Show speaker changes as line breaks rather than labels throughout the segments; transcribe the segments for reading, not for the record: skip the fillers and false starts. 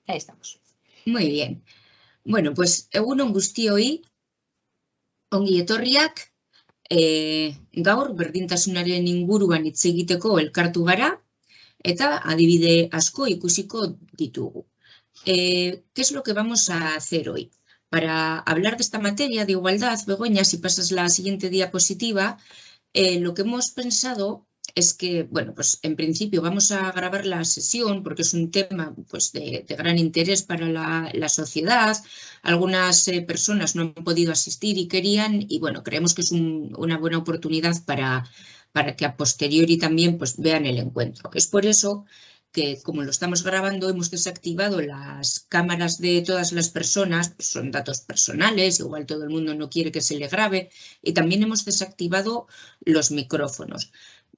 Ahí estamos.
Muy bien. Bueno, pues egun on guztioi, ongi etorriak, gaur berdintasunaren inguruan hitz egiteko elkartu gara, eta adibide asko ikusiko ditugu. ¿Qué es lo que vamos a hacer hoy? Para hablar de esta materia de igualdad, Begoña, si pasas la siguiente diapositiva, lo que hemos pensado es que, bueno, pues en principio vamos a grabar la sesión porque es un tema pues, de gran interés para la sociedad. Algunas personas no han podido asistir y querían, y bueno, creemos que es una buena oportunidad para que a posteriori también pues, vean el encuentro. Es por eso que, como lo estamos grabando, hemos desactivado las cámaras de todas las personas, pues son datos personales, igual todo el mundo no quiere que se le grabe, y también hemos desactivado los micrófonos.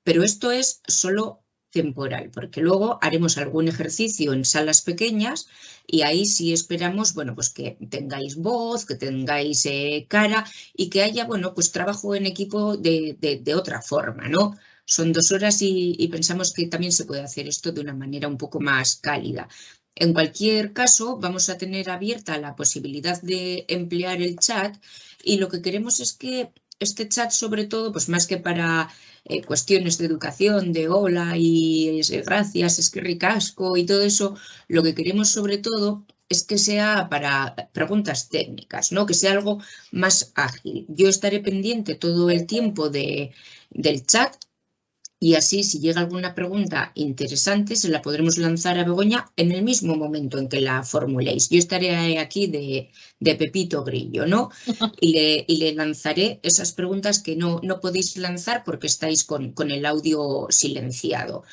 Pero esto es solo temporal, porque luego haremos algún ejercicio en salas pequeñas y ahí sí esperamos, bueno, pues que tengáis voz, que tengáis cara y que haya, bueno, pues trabajo en equipo de otra forma, ¿no? Son 2 horas y pensamos que también se puede hacer esto de una manera un poco más cálida. En cualquier caso, vamos a tener abierta la posibilidad de emplear el chat y lo que queremos es que este chat, sobre todo, pues más que para cuestiones de educación, de hola y gracias, es que ricasco y todo eso, lo que queremos sobre todo es que sea para preguntas técnicas, ¿no? Que sea algo más ágil. Yo estaré pendiente todo el tiempo del chat. Y así, si llega alguna pregunta interesante, se la podremos lanzar a Begoña en el mismo momento en que la formuléis. Yo estaré aquí de Pepito Grillo, ¿no? Y le lanzaré esas preguntas que no podéis lanzar porque estáis con el audio silenciado.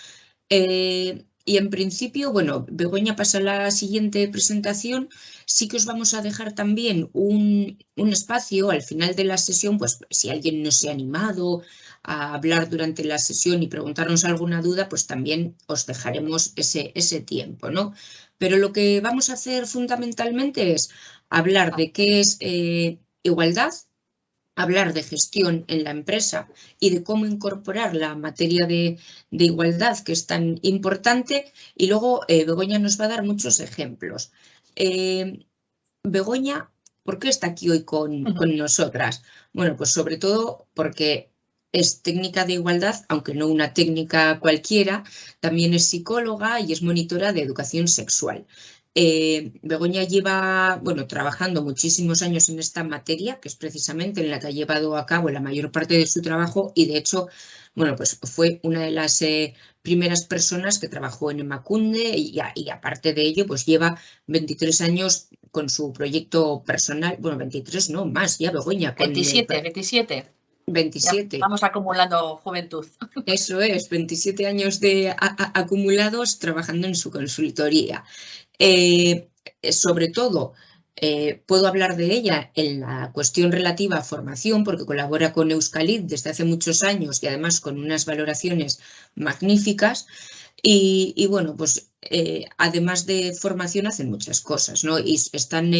Y en principio, bueno, Begoña pasa a la siguiente presentación. Sí que os vamos a dejar también un espacio al final de la sesión, pues si alguien no se ha animado a hablar durante la sesión y preguntarnos alguna duda, pues también os dejaremos ese tiempo, ¿no? Pero lo que vamos a hacer fundamentalmente es hablar de qué es igualdad, hablar de gestión en la empresa y de cómo incorporar la materia de igualdad, que es tan importante, y luego Begoña nos va a dar muchos ejemplos. Begoña, ¿por qué está aquí hoy con nosotras? Bueno, pues sobre todo porque es técnica de igualdad, aunque no una técnica cualquiera, también es psicóloga y es monitora de educación sexual. Begoña lleva, bueno, trabajando muchísimos años en esta materia, que es precisamente en la que ha llevado a cabo la mayor parte de su trabajo y de hecho, bueno, pues fue una de las primeras personas que trabajó en Emakunde y aparte de ello, pues lleva 23 años con su proyecto personal, bueno, 23 no, más ya, Begoña.
27.
27.
Ya vamos acumulando juventud.
Eso es, 27 años acumulados trabajando en su consultoría. Sobre todo, puedo hablar de ella en la cuestión relativa a formación, porque colabora con Euskalit desde hace muchos años y además con unas valoraciones magníficas. Y bueno, pues además de formación hacen muchas cosas, ¿no? Y están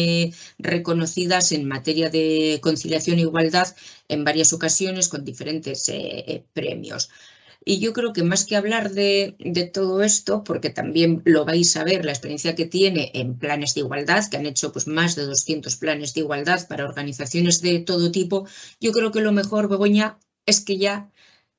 reconocidas en materia de conciliación e igualdad en varias ocasiones con diferentes premios. Y yo creo que más que hablar de todo esto, porque también lo vais a ver, la experiencia que tiene en planes de igualdad, que han hecho pues, más de 200 planes de igualdad para organizaciones de todo tipo, yo creo que lo mejor, Begoña, es que ya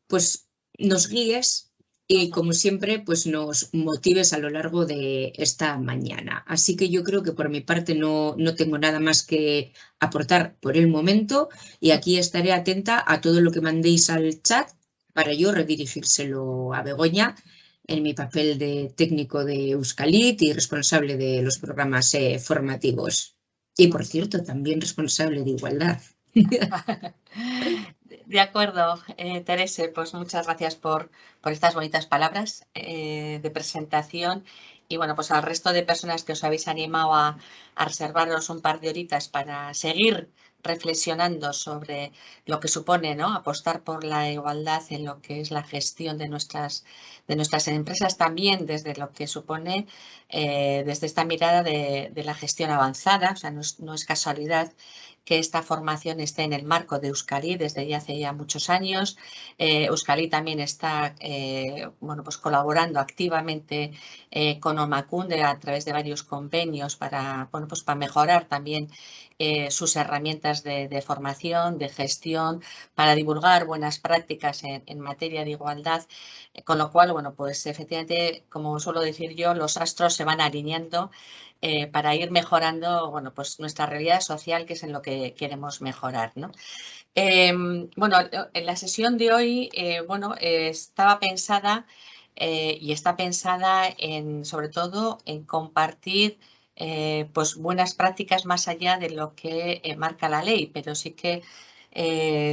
pues, nos guíes y, como siempre, pues nos motives a lo largo de esta mañana. Así que yo creo que por mi parte no tengo nada más que aportar por el momento y aquí estaré atenta a todo lo que mandéis al chat para yo redirigírselo a Begoña en mi papel de técnico de Euskalit y responsable de los programas formativos. Y, por cierto, también responsable de igualdad.
De acuerdo, Terese, pues muchas gracias por estas bonitas palabras de presentación. Y bueno, pues al resto de personas que os habéis animado a reservaros un par de horitas para seguir reflexionando sobre lo que supone, ¿no?, apostar por la igualdad en lo que es la gestión de nuestras empresas, también desde lo que supone, desde esta mirada de la gestión avanzada. O sea, no es casualidad que esta formación esté en el marco de Euskadi desde ya hace ya muchos años. Euskadi también está bueno, pues colaborando activamente con Omakunde a través de varios convenios para, bueno, pues para mejorar también sus herramientas de formación, de gestión, para divulgar buenas prácticas en materia de igualdad, con lo cual, bueno, pues efectivamente, como suelo decir yo, los astros se van alineando para ir mejorando, bueno, pues nuestra realidad social, que es en lo que queremos mejorar, ¿no? Bueno, en la sesión de hoy, bueno, estaba pensada y está pensada en, sobre todo, en compartir pues buenas prácticas más allá de lo que marca la ley, pero sí que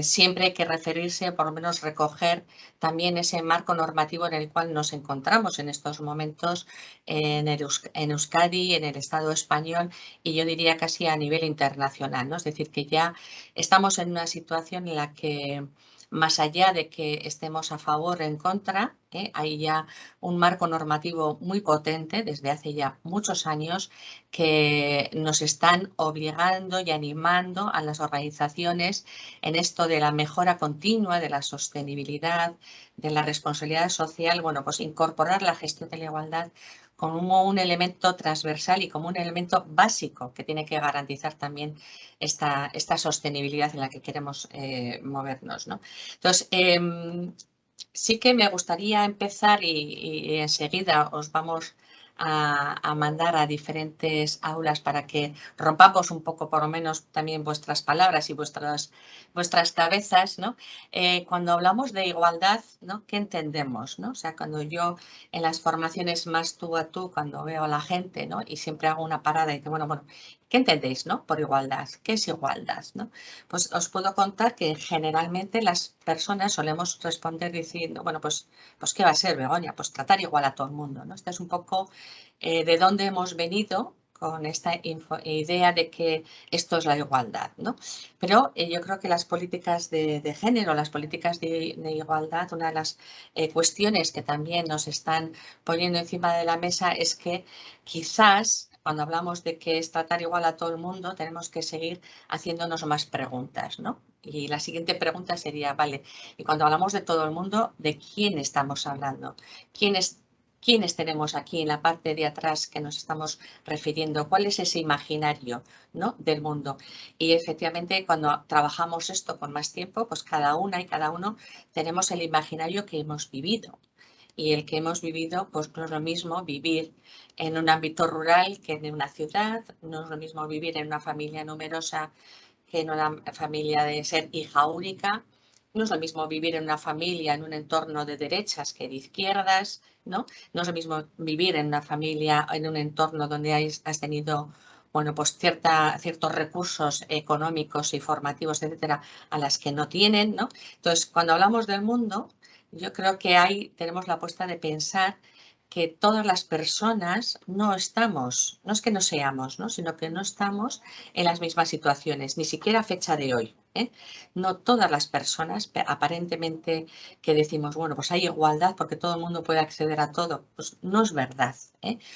siempre hay que referirse, por lo menos recoger también ese marco normativo en el cual nos encontramos en estos momentos en Euskadi, en el Estado español y yo diría casi a nivel internacional, ¿no? Es decir, que ya estamos en una situación en la que más allá de que estemos a favor o en contra, hay ya un marco normativo muy potente desde hace ya muchos años que nos están obligando y animando a las organizaciones en esto de la mejora continua, de la sostenibilidad, de la responsabilidad social, bueno, pues incorporar la gestión de la igualdad como un elemento transversal y como un elemento básico que tiene que garantizar también esta sostenibilidad en la que queremos movernos, ¿no? Entonces, sí que me gustaría empezar y enseguida os vamos a mandar a diferentes aulas para que rompamos un poco, por lo menos, también vuestras palabras y vuestras cabezas, ¿no? Cuando hablamos de igualdad, ¿no? ¿Qué entendemos, ¿no? O sea, cuando yo en las formaciones más tú a tú, cuando veo a la gente, ¿no? Y siempre hago una parada y digo, bueno, ¿qué entendéis, ¿no? Por igualdad. ¿Qué es igualdad, ¿no? Pues os puedo contar que generalmente las personas solemos responder diciendo, bueno, pues ¿qué va a ser, Begoña? Pues tratar igual a todo el mundo, ¿no? Esta es un poco de dónde hemos venido con esta idea de que esto es la igualdad, ¿no? Pero yo creo que las políticas de género, las políticas de igualdad, una de las cuestiones que también nos están poniendo encima de la mesa es que quizás cuando hablamos de que es tratar igual a todo el mundo, tenemos que seguir haciéndonos más preguntas, ¿no? Y la siguiente pregunta sería, vale, y cuando hablamos de todo el mundo, ¿de quién estamos hablando? ¿Quiénes tenemos aquí en la parte de atrás que nos estamos refiriendo? ¿Cuál es ese imaginario, ¿no? Del mundo? Y efectivamente, cuando trabajamos esto con más tiempo, pues cada una y cada uno tenemos el imaginario que hemos vivido. Y el que hemos vivido, pues no es lo mismo vivir en un ámbito rural que en una ciudad, no es lo mismo vivir en una familia numerosa que en una familia de ser hija única, no es lo mismo vivir en una familia, en un entorno de derechas que de izquierdas, ¿no? No es lo mismo vivir en una familia, en un entorno donde has tenido, bueno, pues ciertos recursos económicos y formativos, etcétera, a las que no tienen, ¿no? Entonces, cuando hablamos del mundo, yo creo que ahí tenemos la apuesta de pensar que todas las personas no estamos, no es que no seamos, ¿no? Sino que no estamos en las mismas situaciones, ni siquiera a fecha de hoy. No todas las personas, aparentemente que decimos, bueno, pues hay igualdad porque todo el mundo puede acceder a todo, pues no es verdad.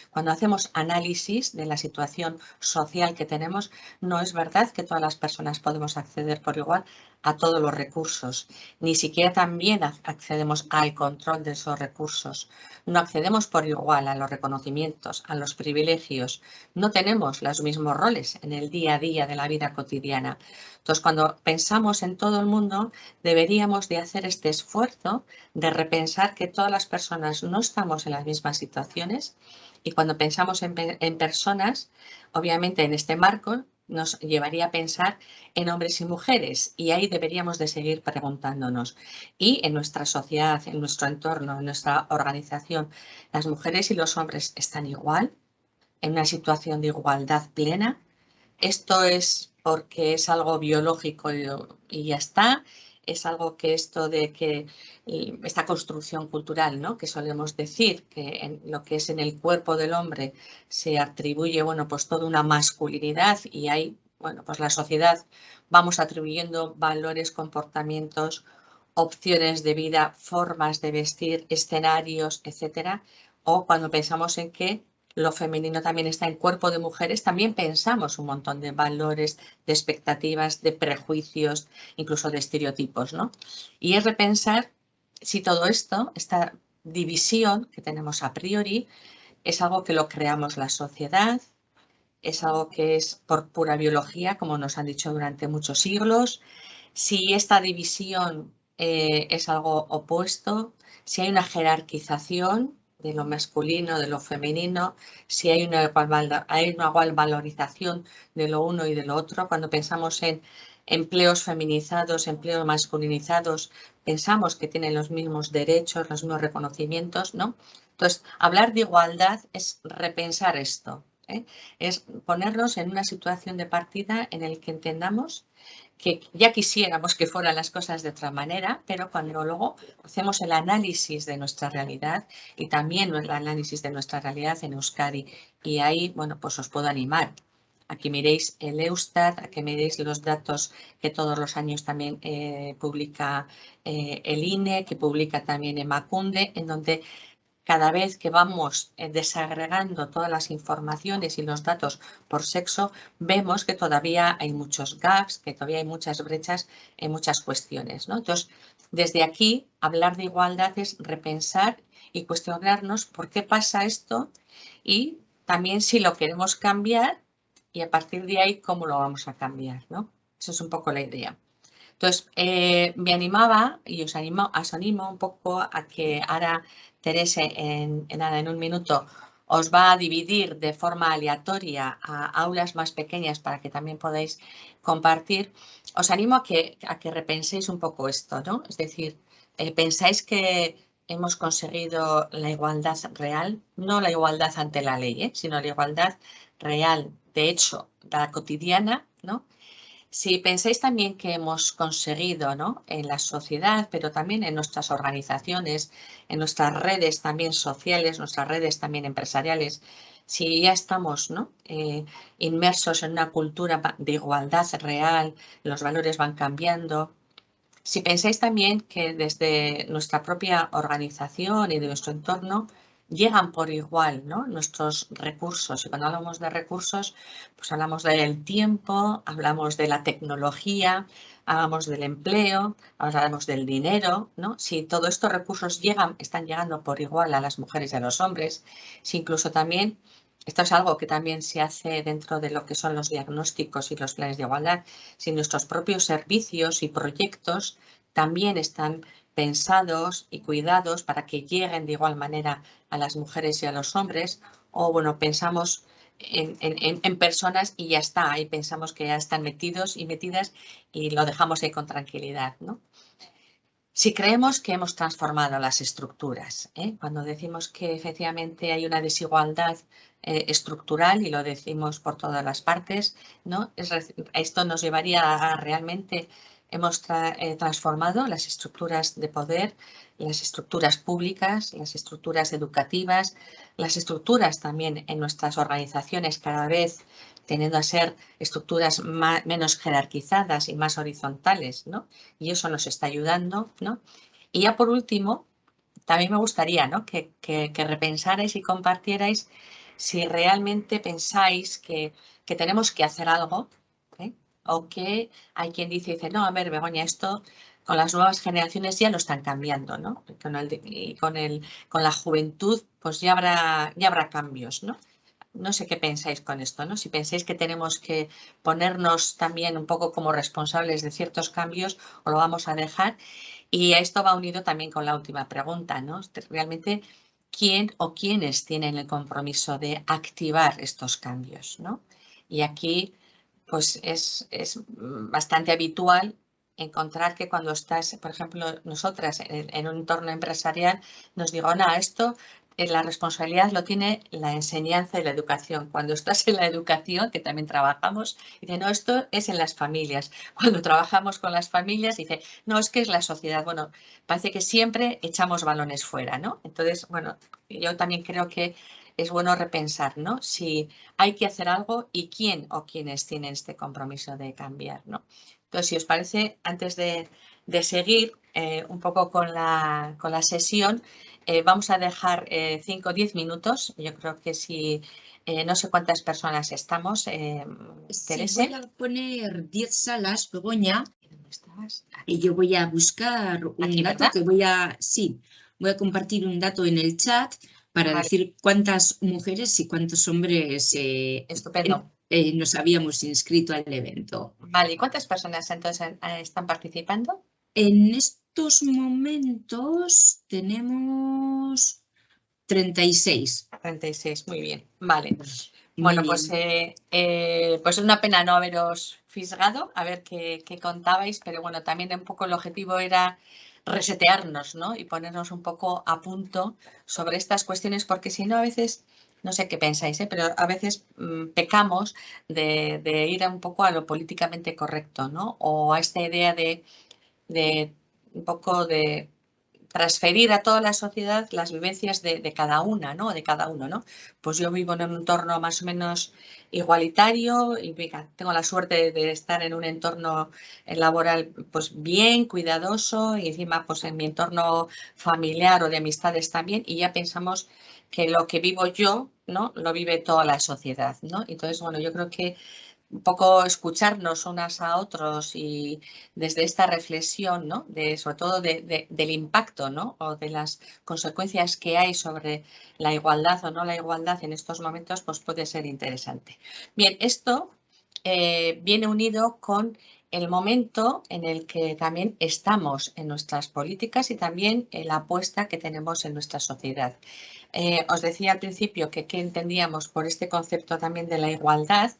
Cuando hacemos análisis de la situación social que tenemos, no es verdad que todas las personas podemos acceder por igual a todos los recursos, ni siquiera también accedemos al control de esos recursos. No accedemos por igual a los reconocimientos, a los privilegios. No tenemos los mismos roles en el día a día de la vida cotidiana. Entonces, cuando pensamos en todo el mundo, deberíamos de hacer este esfuerzo de repensar que todas las personas no estamos en las mismas situaciones y cuando pensamos en personas, obviamente en este marco, nos llevaría a pensar en hombres y mujeres y ahí deberíamos de seguir preguntándonos. Y en nuestra sociedad, en nuestro entorno, en nuestra organización, ¿las mujeres y los hombres están igual? ¿En una situación de igualdad plena? ¿Esto es porque es algo biológico y ya está? ¿Es algo que esto de que esta construcción cultural, ¿no? Que solemos decir que en lo que es en el cuerpo del hombre se atribuye, bueno, pues toda una masculinidad y hay, bueno, pues la sociedad vamos atribuyendo valores, comportamientos, opciones de vida, formas de vestir, escenarios, etcétera? O cuando pensamos en que lo femenino también está en cuerpo de mujeres, también pensamos un montón de valores, de expectativas, de prejuicios, incluso de estereotipos, ¿no? Y es repensar si todo esto, esta división que tenemos a priori, es algo que lo creamos la sociedad, es algo que es por pura biología, como nos han dicho durante muchos siglos, si esta división es algo opuesto, si hay una jerarquización de lo masculino, de lo femenino, si hay una igual valorización de lo uno y de lo otro. Cuando pensamos en empleos feminizados, empleos masculinizados, pensamos que tienen los mismos derechos, los mismos reconocimientos, ¿no? Entonces, hablar de igualdad es repensar esto, ¿eh? Es ponernos en una situación de partida en el que entendamos que ya quisiéramos que fueran las cosas de otra manera, pero cuando luego hacemos el análisis de nuestra realidad y también el análisis de nuestra realidad en Euskadi, y ahí, bueno, pues os puedo animar a que miréis el Eustat, a que miréis los datos que todos los años también publica el INE, que publica también Emakunde, en donde cada vez que vamos desagregando todas las informaciones y los datos por sexo, vemos que todavía hay muchos gaps, que todavía hay muchas brechas en muchas cuestiones, ¿no? Entonces, desde aquí, hablar de igualdad es repensar y cuestionarnos por qué pasa esto y también si lo queremos cambiar y a partir de ahí cómo lo vamos a cambiar, ¿no? Eso es un poco la idea. Entonces, me animaba y os animo un poco a que ahora Terese en un minuto os va a dividir de forma aleatoria a aulas más pequeñas para que también podáis compartir. Os animo a que repenséis un poco esto, ¿no? Es decir, pensáis que hemos conseguido la igualdad real, no la igualdad ante la ley, sino la igualdad real, de hecho, la cotidiana, ¿no? Si pensáis también que hemos conseguido, ¿no?, en la sociedad, pero también en nuestras organizaciones, en nuestras redes también sociales, nuestras redes también empresariales, si ya estamos, ¿no?, inmersos en una cultura de igualdad real, los valores van cambiando. Si pensáis también que desde nuestra propia organización y de nuestro entorno llegan por igual, ¿no?, nuestros recursos. Y cuando hablamos de recursos, pues hablamos del tiempo, hablamos de la tecnología, hablamos del empleo, hablamos del dinero, ¿no? Si todos estos recursos están llegando por igual a las mujeres y a los hombres, si incluso también, esto es algo que también se hace dentro de lo que son los diagnósticos y los planes de igualdad, si nuestros propios servicios y proyectos también están pensados y cuidados para que lleguen de igual manera a las mujeres y a los hombres, o bueno, pensamos en personas y ya está, y pensamos que ya están metidos y metidas y lo dejamos ahí con tranquilidad, ¿no? Si creemos que hemos transformado las estructuras, cuando decimos que efectivamente hay una desigualdad estructural y lo decimos por todas las partes, ¿no? Esto nos llevaría a realmente hemos transformado las estructuras de poder, las estructuras públicas, las estructuras educativas, las estructuras también en nuestras organizaciones cada vez tendiendo a ser estructuras menos jerarquizadas y más horizontales, ¿no? Y eso nos está ayudando, ¿no? Y ya por último, también me gustaría, ¿no?, que repensarais y compartierais si realmente pensáis que tenemos que hacer algo, o que hay quien dice, no, a ver, Begoña, esto con las nuevas generaciones ya lo están cambiando, ¿no? Con la juventud pues ya habrá cambios, ¿no? No sé qué pensáis con esto, ¿no? Si pensáis que tenemos que ponernos también un poco como responsables de ciertos cambios o lo vamos a dejar. Y a esto va unido también con la última pregunta, ¿no? Realmente, ¿quién o quiénes tienen el compromiso de activar estos cambios, ¿no? Y aquí, pues es bastante habitual encontrar que cuando estás, por ejemplo, nosotras en un entorno empresarial, nos digo, no, esto la responsabilidad lo tiene la enseñanza y la educación. Cuando estás en la educación, que también trabajamos, dice, no, esto es en las familias. Cuando trabajamos con las familias, dice, no, es que es la sociedad. Bueno, parece que siempre echamos balones fuera, ¿no? Entonces, bueno, yo también creo que es bueno repensar, ¿no?, si hay que hacer algo y quién o quiénes tienen este compromiso de cambiar, ¿no? Entonces, si os parece, antes de seguir un poco con la sesión, vamos a dejar 5 o 10 minutos. Yo creo que si no sé cuántas personas estamos, Teresa.
Sí, voy a poner 10 salas, Begoña,
¿Dónde estabas?
y yo voy a buscar un
Aquí,
dato
¿verdad?
que voy a compartir un dato en el chat para
Vale.
decir cuántas mujeres y cuántos hombres
Estupendo.
nos habíamos inscrito al evento.
Vale, ¿y cuántas personas entonces están participando?
En estos momentos tenemos 36.
36, muy bien. Vale.
Muy
Bueno,
bien.
pues es una pena no haberos fisgado, a ver qué contabais, pero bueno, también un poco el objetivo era resetearnos, ¿no? Y ponernos un poco a punto sobre estas cuestiones, porque si no, a veces, no sé qué pensáis, pero a veces pecamos de ir un poco a lo políticamente correcto, ¿no? O a esta idea de un poco de transferir a toda la sociedad las vivencias de cada una, ¿no? De cada uno, ¿no? Pues yo vivo en un entorno más o menos igualitario y tengo la suerte de estar en un entorno laboral pues bien, cuidadoso y encima pues en mi entorno familiar o de amistades también y ya pensamos que lo que vivo yo, ¿no? Lo vive toda la sociedad, ¿no? Entonces, bueno, yo creo que un poco escucharnos unas a otros y desde esta reflexión, ¿no? Sobre todo del impacto, ¿no? O de las consecuencias que hay sobre la igualdad o no la igualdad en estos momentos, pues puede ser interesante. Bien, esto viene unido con el momento en el que también estamos en nuestras políticas y también en la apuesta que tenemos en nuestra sociedad. Os decía al principio que qué entendíamos por este concepto también de la igualdad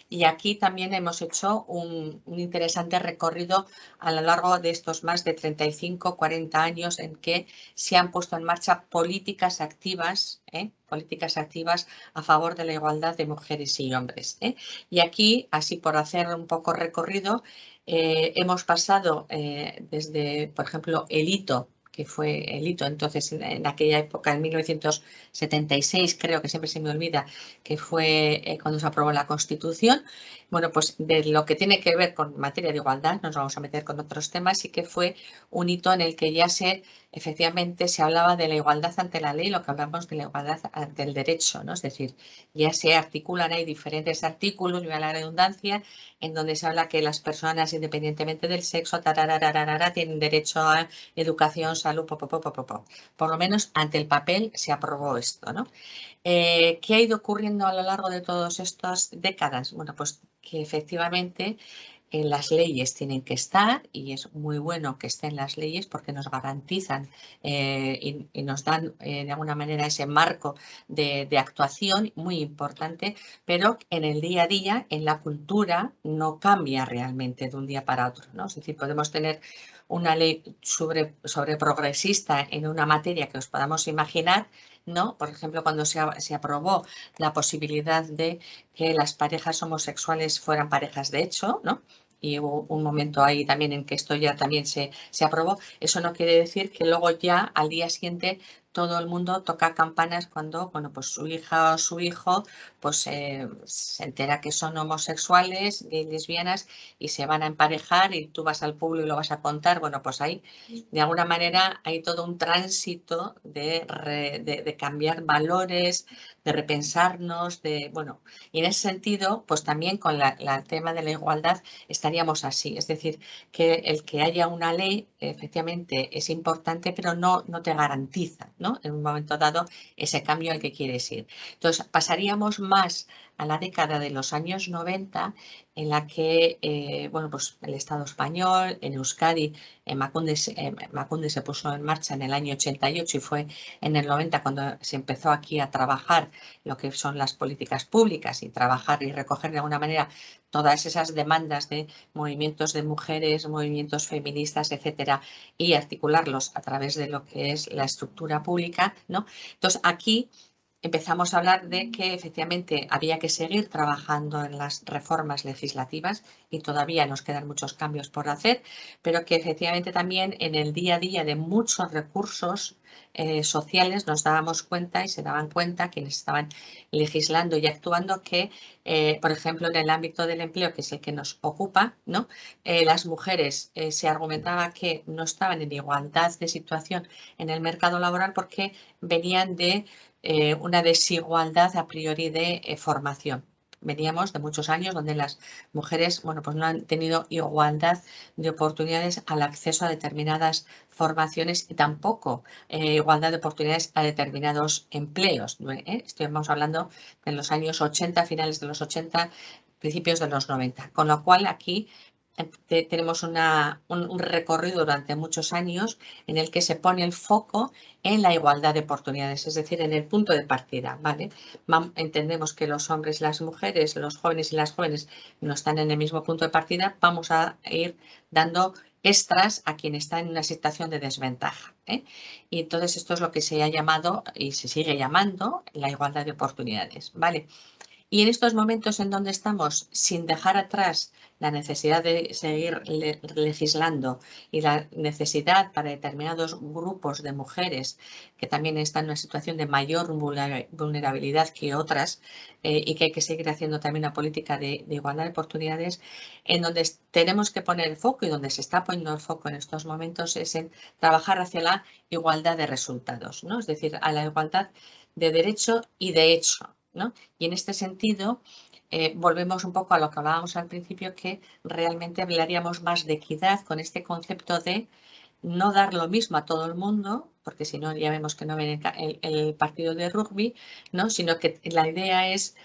y aquí también hemos hecho un interesante recorrido a lo largo de estos más de 35, 40 años en que se han puesto en marcha políticas activas a favor de la igualdad de mujeres y hombres. Y aquí, así por hacer un poco recorrido, hemos pasado desde, por ejemplo, el hito que fue el hito entonces en aquella época, en 1976, creo que siempre se me olvida, que fue cuando se aprobó la Constitución. Bueno, pues de lo que tiene que ver con materia de igualdad, nos vamos a meter con otros temas, sí que fue un hito en el que ya efectivamente se hablaba de la igualdad ante la ley, lo que hablamos de la igualdad ante el derecho, ¿no? Es decir, ya se articulan, hay diferentes artículos, y a la redundancia, en donde se habla que las personas, independientemente del sexo, tienen derecho a educación, salud, por lo menos ante el papel se aprobó esto, ¿no? ¿Qué ha ido ocurriendo a lo largo de todas estas décadas? Bueno, pues que efectivamente las leyes tienen que estar y es muy bueno que estén las leyes porque nos garantizan y nos dan de alguna manera ese marco de actuación muy importante, pero en el día a día, en la cultura, no cambia realmente de un día para otro, ¿no? Es decir, podemos tener una ley sobre progresista en una materia que os podamos imaginar, ¿no? Por ejemplo, cuando se aprobó la posibilidad de que las parejas homosexuales fueran parejas de hecho, ¿no? Y hubo un momento ahí también en que esto ya también se aprobó. Eso no quiere decir que luego ya al día siguiente todo el mundo toca campanas cuando, bueno, pues su hija o su hijo pues se entera que son homosexuales, gays, lesbianas y se van a emparejar y tú vas al pueblo y lo vas a contar. Bueno, pues ahí de alguna manera hay todo un tránsito de cambiar valores, de repensarnos, bueno, y en ese sentido, pues también con el tema de la igualdad estaríamos así, es decir, que el que haya una ley efectivamente es importante, pero no te garantiza, ¿no? En un momento dado ese cambio al que quieres ir. Entonces, pasaríamos más a la década de los años 90 en la que, bueno, pues el Estado español, en Euskadi, Emakunde se puso en marcha en el año 88 y fue en el 90 cuando se empezó aquí a trabajar lo que son las políticas públicas y trabajar y recoger de alguna manera todas esas demandas de movimientos de mujeres, movimientos feministas, etcétera, y articularlos a través de lo que es la estructura pública, ¿no? Entonces, aquí empezamos a hablar de que efectivamente había que seguir trabajando en las reformas legislativas y todavía nos quedan muchos cambios por hacer, pero que efectivamente también en el día a día de muchos recursos sociales nos dábamos cuenta y se daban cuenta quienes estaban legislando y actuando que, por ejemplo, en el ámbito del empleo, que es el que nos ocupa, ¿no? Las mujeres se argumentaba que no estaban en igualdad de situación en el mercado laboral porque venían de una desigualdad a priori de formación. Veníamos de muchos años donde las mujeres, bueno, pues no han tenido igualdad de oportunidades al acceso a determinadas formaciones y tampoco igualdad de oportunidades a determinados empleos. Estamos hablando de los años 80, finales de los 80, principios de los 90. Con lo cual aquí tenemos un recorrido durante muchos años en el que se pone el foco en la igualdad de oportunidades, es decir, en el punto de partida, ¿vale? Entendemos que los hombres y las mujeres, los jóvenes y las jóvenes no están en el mismo punto de partida, vamos a ir dando extras a quien está en una situación de desventaja, ¿eh? Y entonces esto es lo que se ha llamado y se sigue llamando la igualdad de oportunidades, ¿vale? Y en estos momentos en donde estamos, sin dejar atrás la necesidad de seguir legislando y la necesidad para determinados grupos de mujeres que también están en una situación de mayor vulnerabilidad que otras y que hay que seguir haciendo también una política de igualdad de oportunidades, en donde tenemos que poner el foco y donde se está poniendo el foco en estos momentos es en trabajar hacia la igualdad de resultados, ¿no? Es decir, a la igualdad de derecho y de hecho, ¿no? Y en este sentido, volvemos un poco a lo que hablábamos al principio, que realmente hablaríamos más de equidad con este concepto de no dar lo mismo a todo el mundo, porque si no ya vemos que no viene el partido de rugby, ¿no? Sino que la idea es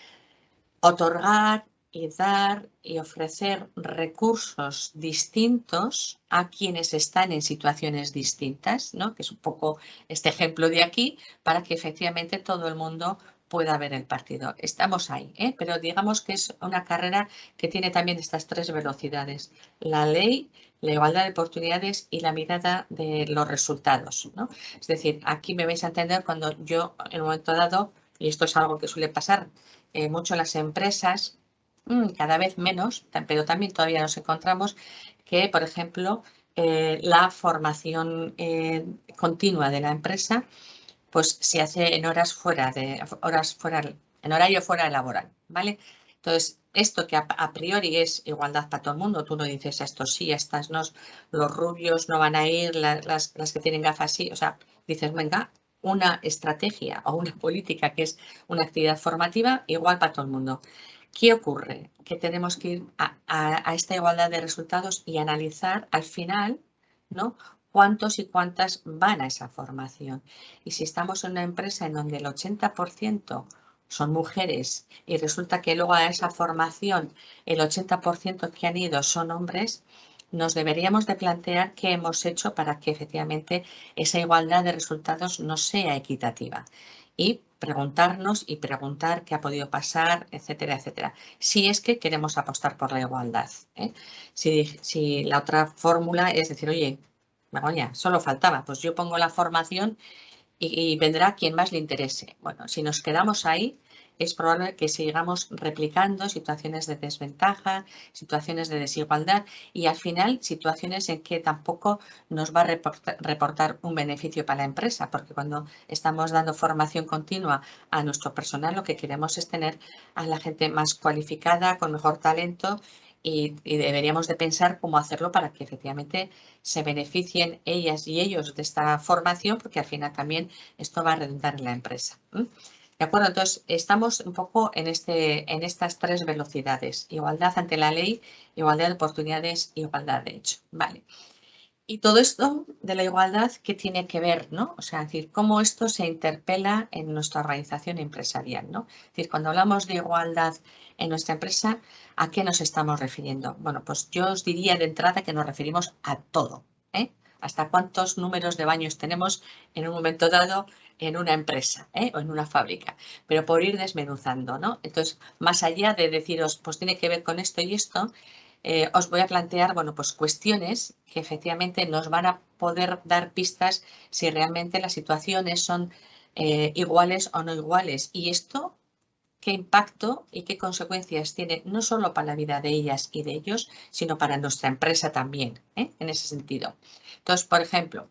otorgar y dar y ofrecer recursos distintos a quienes están en situaciones distintas, ¿no? Que es un poco este ejemplo de aquí, para que efectivamente todo el mundo pueda ver el partido. Estamos ahí, pero digamos que es una carrera que tiene también estas tres velocidades: la ley, la igualdad de oportunidades y la mirada de los resultados, ¿no? Es decir, aquí me vais a entender cuando yo en un momento dado, y esto es algo que suele pasar mucho en las empresas, cada vez menos, pero también todavía nos encontramos que, por ejemplo, la formación continua de la empresa pues se hace en horas en horario fuera laboral, ¿vale? Entonces, esto que a priori es igualdad para todo el mundo, tú no dices a estos sí, a estas no, los rubios no van a ir, las que tienen gafas sí, o sea, dices, venga, una estrategia o una política que es una actividad formativa igual para todo el mundo. ¿Qué ocurre? Que tenemos que ir a esta igualdad de resultados y analizar al final, ¿no?, cuántos y cuántas van a esa formación. Y si estamos en una empresa en donde el 80% son mujeres y resulta que luego a esa formación el 80% que han ido son hombres, nos deberíamos de plantear qué hemos hecho para que efectivamente esa igualdad de resultados no sea equitativa. Y preguntarnos y preguntar qué ha podido pasar, etcétera, etcétera. Si es que queremos apostar por la igualdad, ¿eh? Si la otra fórmula es decir, oye, Begoña, solo faltaba, pues yo pongo la formación y vendrá quien más le interese. Bueno, si nos quedamos ahí, es probable que sigamos replicando situaciones de desventaja, situaciones de desigualdad y al final situaciones en que tampoco nos va a reportar un beneficio para la empresa, porque cuando estamos dando formación continua a nuestro personal, lo que queremos es tener a la gente más cualificada, con mejor talento y deberíamos de pensar cómo hacerlo para que efectivamente se beneficien ellas y ellos de esta formación, porque al final también esto va a redundar en la empresa. ¿De acuerdo? Entonces, estamos un poco en estas tres velocidades: igualdad ante la ley, igualdad de oportunidades, igualdad de hecho. Vale. Y todo esto de la igualdad, ¿qué tiene que ver, no? O sea, es decir, cómo esto se interpela en nuestra organización empresarial, ¿no? Es decir, cuando hablamos de igualdad en nuestra empresa, ¿a qué nos estamos refiriendo? Bueno, pues yo os diría de entrada que nos referimos a todo, ¿eh? Hasta cuántos números de baños tenemos en un momento dado en una empresa, o en una fábrica, pero por ir desmenuzando, ¿no? Entonces, más allá de deciros, pues tiene que ver con esto y esto, os voy a plantear, bueno, pues cuestiones que efectivamente nos van a poder dar pistas si realmente las situaciones son iguales o no iguales. Y esto, qué impacto y qué consecuencias tiene no solo para la vida de ellas y de ellos, sino para nuestra empresa también, en ese sentido. Entonces, por ejemplo,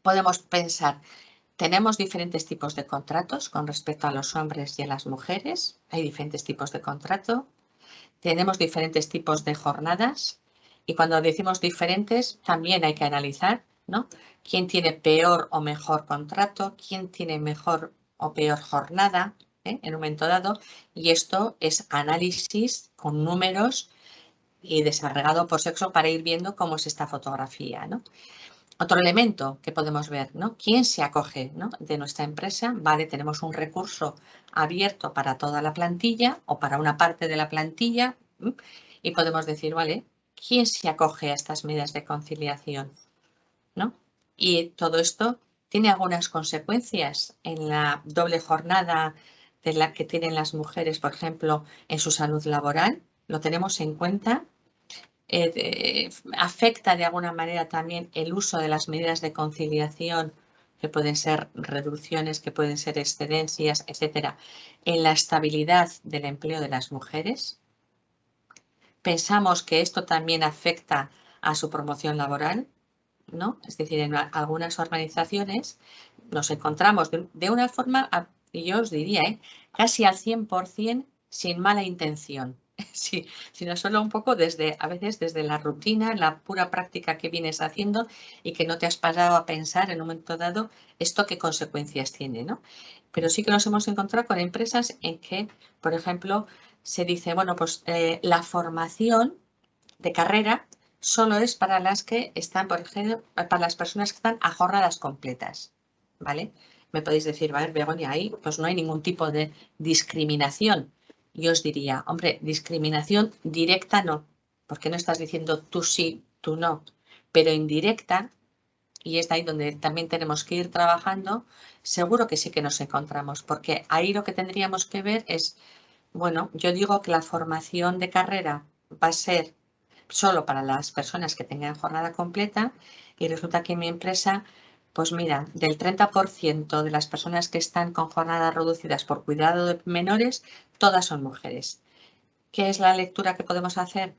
podemos pensar Tenemos diferentes tipos de contratos con respecto a los hombres y a las mujeres. Hay diferentes tipos de contrato. Tenemos diferentes tipos de jornadas. Y cuando decimos diferentes, también hay que analizar, ¿no? ¿Quién tiene peor o mejor contrato? ¿Quién tiene mejor o peor jornada en un momento dado? Y esto es análisis con números y desagregado por sexo para ir viendo cómo es esta fotografía, ¿no? Otro elemento que podemos ver, ¿no? ¿Quién se acoge, ¿no? de nuestra empresa? Vale, tenemos un recurso abierto para toda la plantilla o para una parte de la plantilla y podemos decir, vale, ¿quién se acoge a estas medidas de conciliación? ¿No? Y todo esto tiene algunas consecuencias en la doble jornada de la que tienen las mujeres, por ejemplo, en su salud laboral. ¿Lo tenemos en cuenta? Afecta de alguna manera también el uso de las medidas de conciliación, que pueden ser reducciones, que pueden ser excedencias, etcétera, en la estabilidad del empleo de las mujeres. Pensamos que esto también afecta a su promoción laboral, ¿no? Es decir, en algunas organizaciones nos encontramos de una forma, yo os diría, casi al 100% sin mala intención. Sí, sino solo un poco a veces desde la rutina, la pura práctica que vienes haciendo y que no te has parado a pensar en un momento dado esto qué consecuencias tiene, ¿no? Pero sí que nos hemos encontrado con empresas en que, por ejemplo, se dice, bueno, pues la formación de carrera solo es para las que están, por ejemplo, para las personas que están a jornadas completas, ¿vale? Me podéis decir, vale, Begoña, ahí pues no hay ningún tipo de discriminación. Yo os diría, hombre, discriminación directa no, porque no estás diciendo tú sí, tú no, pero indirecta, y es de ahí donde también tenemos que ir trabajando, seguro que sí que nos encontramos, porque ahí lo que tendríamos que ver es, bueno, yo digo que la formación de carrera va a ser solo para las personas que tengan jornada completa y resulta que en mi empresa, pues mira, del 30% de las personas que están con jornadas reducidas por cuidado de menores, todas son mujeres. ¿Qué es la lectura que podemos hacer?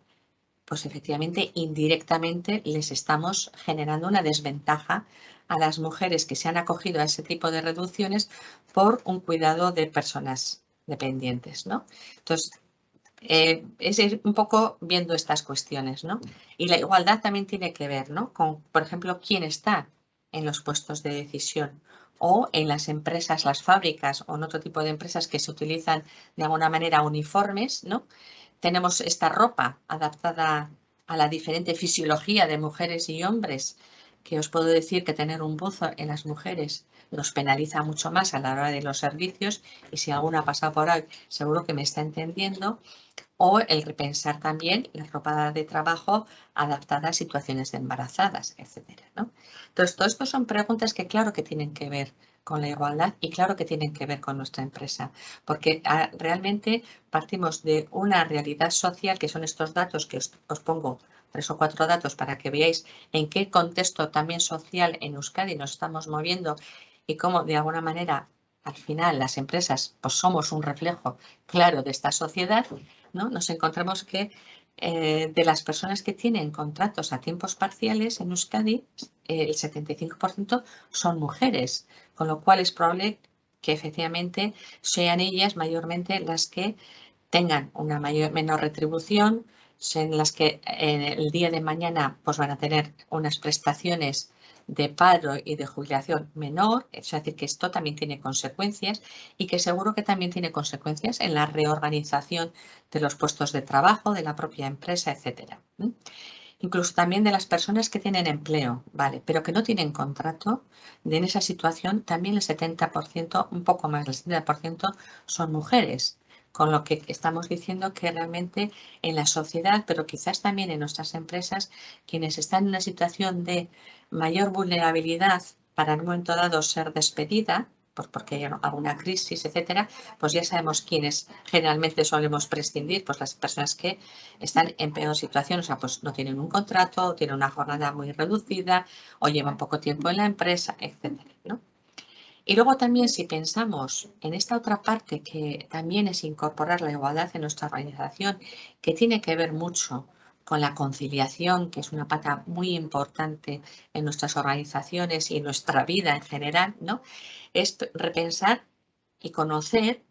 Pues efectivamente, indirectamente les estamos generando una desventaja a las mujeres que se han acogido a ese tipo de reducciones por un cuidado de personas dependientes, ¿no? Entonces, es ir un poco viendo estas cuestiones, ¿no? Y la igualdad también tiene que ver, ¿no? Con, por ejemplo, quién está en los puestos de decisión o en las empresas, las fábricas o en otro tipo de empresas que se utilizan de alguna manera uniformes, ¿no? Tenemos esta ropa adaptada a la diferente fisiología de mujeres y hombres, que os puedo decir que tener un buzo en las mujeres nos penaliza mucho más a la hora de los servicios y si alguna ha pasado por ahí seguro que me está entendiendo, o el repensar también la ropa de trabajo adaptada a situaciones de embarazadas, etcétera, ¿no? Entonces, todo esto son preguntas que claro que tienen que ver con la igualdad y claro que tienen que ver con nuestra empresa, porque realmente partimos de una realidad social que son estos datos que os pongo 3 o 4 datos para que veáis en qué contexto también social en Euskadi nos estamos moviendo y cómo de alguna manera al final las empresas pues somos un reflejo claro de esta sociedad, ¿no? Nos encontramos que de las personas que tienen contratos a tiempos parciales en Euskadi, el 75% son mujeres, con lo cual es probable que efectivamente sean ellas mayormente las que tengan una menor retribución, en las que en el día de mañana pues van a tener unas prestaciones de paro y de jubilación menor, es decir, que esto también tiene consecuencias y que seguro que también tiene consecuencias en la reorganización de los puestos de trabajo, de la propia empresa, etcétera. Incluso también de las personas que tienen empleo, ¿vale? Pero que no tienen contrato, en esa situación también el 70%, un poco más del 70% son mujeres. Con lo que estamos diciendo que realmente en la sociedad, pero quizás también en nuestras empresas, quienes están en una situación de mayor vulnerabilidad para en un momento dado ser despedida, pues porque hay alguna crisis, etcétera, pues ya sabemos quiénes generalmente solemos prescindir, pues las personas que están en peor situación, o sea, pues no tienen un contrato, tienen una jornada muy reducida o llevan poco tiempo en la empresa, etcétera, ¿no? Y luego también si pensamos en esta otra parte que también es incorporar la igualdad en nuestra organización, que tiene que ver mucho con la conciliación, que es una pata muy importante en nuestras organizaciones y en nuestra vida en general, ¿no? Es repensar y conocer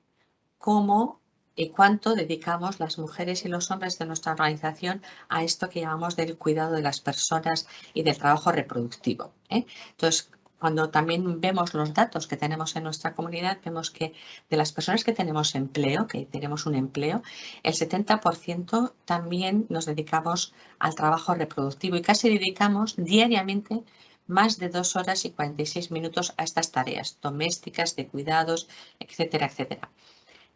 cómo y cuánto dedicamos las mujeres y los hombres de nuestra organización a esto que llamamos del cuidado de las personas y del trabajo reproductivo, ¿eh? Entonces, cuando también vemos los datos que tenemos en nuestra comunidad, vemos que de las personas que tenemos empleo, que tenemos un empleo, el 70% también nos dedicamos al trabajo reproductivo y casi dedicamos diariamente más de 2 horas y 46 minutos a estas tareas domésticas, de cuidados, etcétera, etcétera.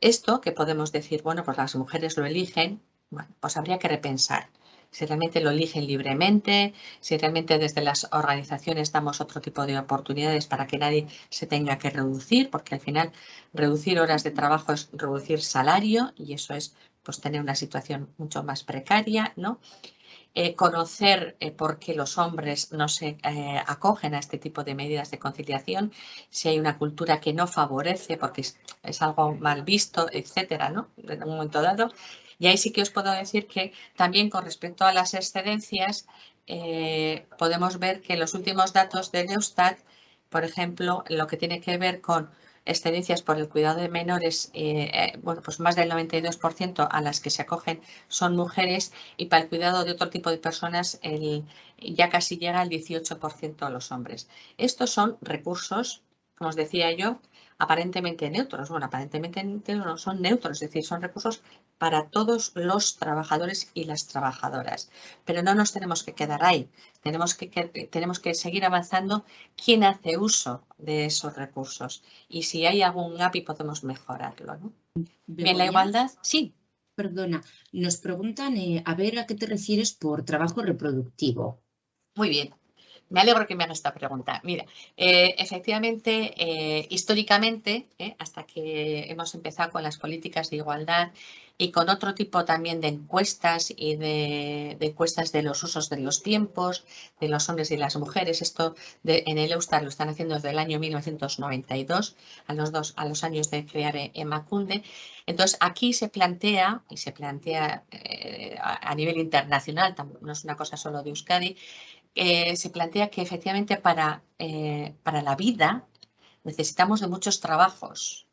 Esto que podemos decir, bueno, pues las mujeres lo eligen, bueno, pues habría que repensar si realmente lo eligen libremente, si realmente desde las organizaciones damos otro tipo de oportunidades para que nadie se tenga que reducir, porque al final reducir horas de trabajo es reducir salario y eso es pues tener una situación mucho más precaria, ¿no? Conocer por qué los hombres no se acogen a este tipo de medidas de conciliación, si hay una cultura que no favorece porque es algo mal visto, etcétera, ¿no? En un momento dado. Y ahí sí que os puedo decir que también con respecto a las excedencias, podemos ver que los últimos datos del Eustat, por ejemplo, lo que tiene que ver con excedencias por el cuidado de menores, bueno, pues más del 92% a las que se acogen son mujeres y para el cuidado de otro tipo de personas ya casi llega al 18% a los hombres. Estos son recursos, como os decía yo, aparentemente neutros. Bueno, aparentemente no son neutros, es decir, son recursos para todos los trabajadores y las trabajadoras. Pero no nos tenemos que quedar ahí. Tenemos que seguir avanzando quién hace uso de esos recursos y si hay algún gap y podemos mejorarlo, ¿no? Bien, la
Begoña,
igualdad, sí.
perdona, nos preguntan a ver a qué te refieres por trabajo reproductivo.
Muy bien. Me alegro que me hagas esta pregunta. Mira, efectivamente, históricamente, hasta que hemos empezado con las políticas de igualdad y con otro tipo también de encuestas y de encuestas de los usos de los tiempos, de los hombres y las mujeres, esto en el Eustat lo están haciendo desde el año 1992, a los años de crear Emakunde. Entonces, aquí se plantea, y se plantea a nivel internacional, no es una cosa solo de Euskadi, se plantea que efectivamente para la vida necesitamos de muchos trabajos,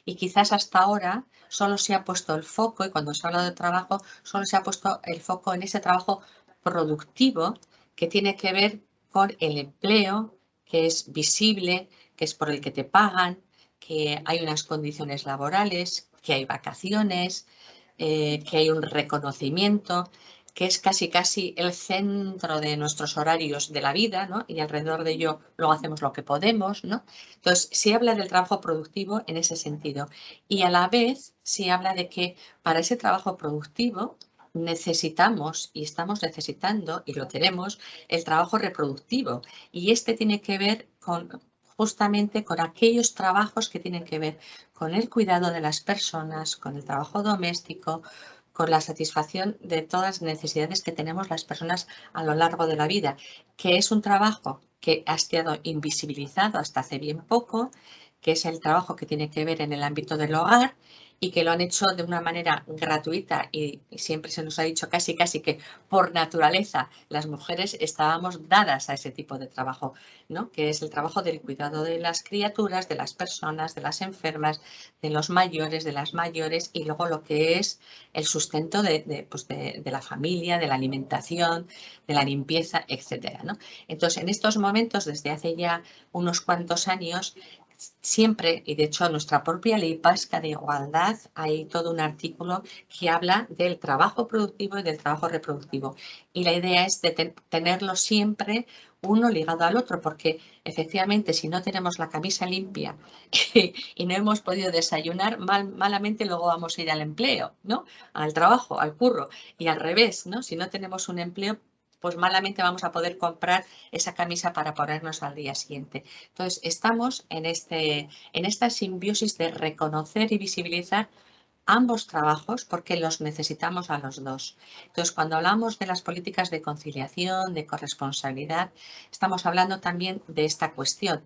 y quizás hasta ahora solo se ha puesto el foco, y cuando se habla de trabajo, solo se ha puesto el foco en ese trabajo productivo que tiene que ver con el empleo, que es visible, que es por el que te pagan, que hay unas condiciones laborales, que hay vacaciones, que hay un reconocimiento, que es casi el centro de nuestros horarios de la vida, ¿no? Y alrededor de ello luego hacemos lo que podemos, ¿no? Entonces, se habla del trabajo productivo en ese sentido y a la vez se habla de que para ese trabajo productivo necesitamos y estamos necesitando y lo tenemos el trabajo reproductivo y este tiene que ver justamente con aquellos trabajos que tienen que ver con el cuidado de las personas, con el trabajo doméstico, con la satisfacción de todas las necesidades que tenemos las personas a lo largo de la vida, que es un trabajo que ha estado invisibilizado hasta hace bien poco, que es el trabajo que tiene que ver en el ámbito del hogar y que lo han hecho de una manera gratuita y siempre se nos ha dicho casi que por naturaleza las mujeres estábamos dadas a ese tipo de trabajo, ¿no? Que es el trabajo del cuidado de las criaturas, de las personas, de las enfermas, de los mayores, de las mayores y luego lo que es el sustento de la familia, de la alimentación, de la limpieza, etcétera, ¿no? Entonces, en estos momentos, desde hace ya unos cuantos años, siempre, y de hecho nuestra propia ley vasca de igualdad, hay todo un artículo que habla del trabajo productivo y del trabajo reproductivo. Y la idea es de tenerlo siempre uno ligado al otro, porque efectivamente si no tenemos la camisa limpia y no hemos podido desayunar, malamente luego vamos a ir al empleo, ¿no? Al trabajo, al curro. Y al revés, ¿no? Si no tenemos un empleo, pues malamente vamos a poder comprar esa camisa para ponernos al día siguiente. Entonces, estamos en esta simbiosis de reconocer y visibilizar ambos trabajos porque los necesitamos a los dos. Entonces, cuando hablamos de las políticas de conciliación, de corresponsabilidad, estamos hablando también de esta cuestión,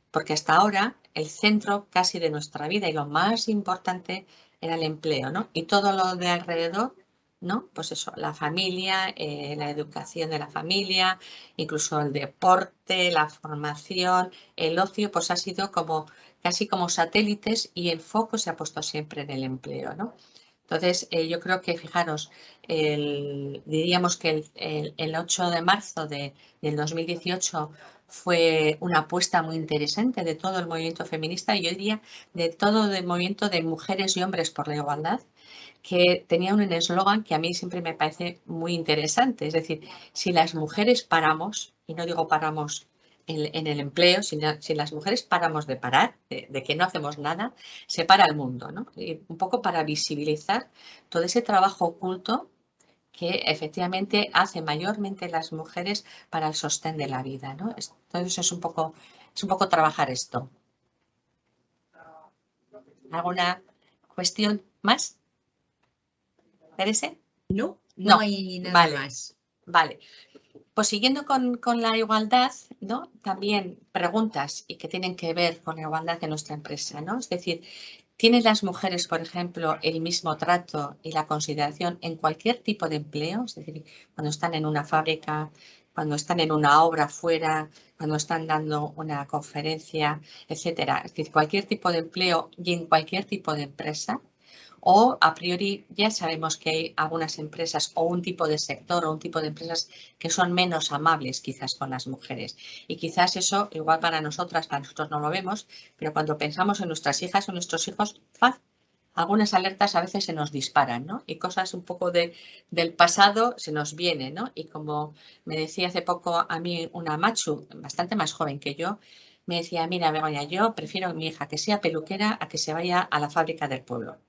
porque hasta ahora el centro casi de nuestra vida y lo más importante era el empleo, ¿no? Y todo lo de alrededor ¿no? Pues eso, la familia, la educación de la familia, incluso el deporte, la formación, el ocio, pues ha sido como casi como satélites y el foco se ha puesto siempre en el empleo, ¿no? Entonces, yo creo que, fijaros, diríamos que el 8 de marzo del 2018 fue una apuesta muy interesante de todo el movimiento feminista y yo diría de todo el movimiento de mujeres y hombres por la igualdad, que tenía un eslogan que a mí siempre me parece muy interesante. Es decir, si las mujeres paramos, y no digo paramos en el empleo, sino si las mujeres paramos de parar, de que no hacemos nada, se para el mundo, ¿no? Y un poco para visibilizar todo ese trabajo oculto que efectivamente hacen mayormente las mujeres para el sostén de la vida, ¿no? Entonces es un poco trabajar esto. ¿Alguna cuestión más? ¿Terese?
No, no
No.
hay nada
Vale,
más.
vale. Pues siguiendo con la igualdad, ¿no? También preguntas y que tienen que ver con la igualdad de nuestra empresa, ¿no? Es decir, ¿tienen las mujeres, por ejemplo, el mismo trato y la consideración en cualquier tipo de empleo? Es decir, cuando están en una fábrica, cuando están en una obra fuera, cuando están dando una conferencia, etcétera. Es decir, cualquier tipo de empleo y en cualquier tipo de empresa. O a priori ya sabemos que hay algunas empresas o un tipo de sector o un tipo de empresas que son menos amables quizás con las mujeres. Y quizás eso, igual para nosotros no lo vemos, pero cuando pensamos en nuestras hijas o nuestros hijos, ¡paf!, algunas alertas a veces se nos disparan, ¿no? Y cosas un poco del pasado se nos vienen, ¿no? Y como me decía hace poco a mí una machu, bastante más joven que yo, me decía, mira, Begoña, yo prefiero a mi hija que sea peluquera a que se vaya a la fábrica del pueblo.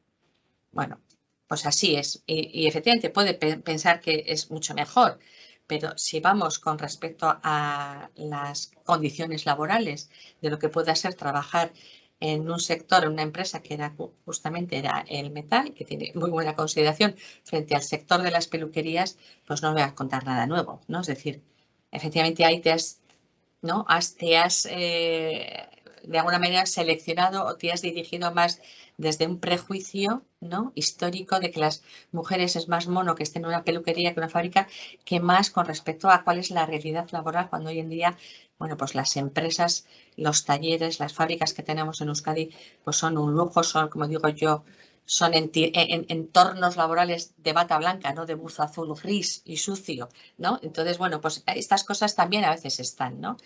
Bueno, pues así es. Y efectivamente puede pensar que es mucho mejor, pero si vamos con respecto a las condiciones laborales de lo que pueda ser trabajar en un sector, en una empresa que era justamente era el metal, que tiene muy buena consideración frente al sector de las peluquerías, pues no voy a contar nada nuevo, ¿no? Es decir, efectivamente ahí ¿no? Te has de alguna manera seleccionado o te has dirigido más desde un prejuicio, ¿no?, histórico de que las mujeres es más mono que estén en una peluquería que en una fábrica, que más con respecto a cuál es la realidad laboral cuando hoy en día, bueno, pues las empresas, los talleres, las fábricas que tenemos en Euskadi, pues son un lujo, son, como digo yo, son entornos laborales de bata blanca, ¿no?, de buzo azul gris y sucio, ¿no? Entonces, bueno, pues estas cosas también a veces están, ¿no?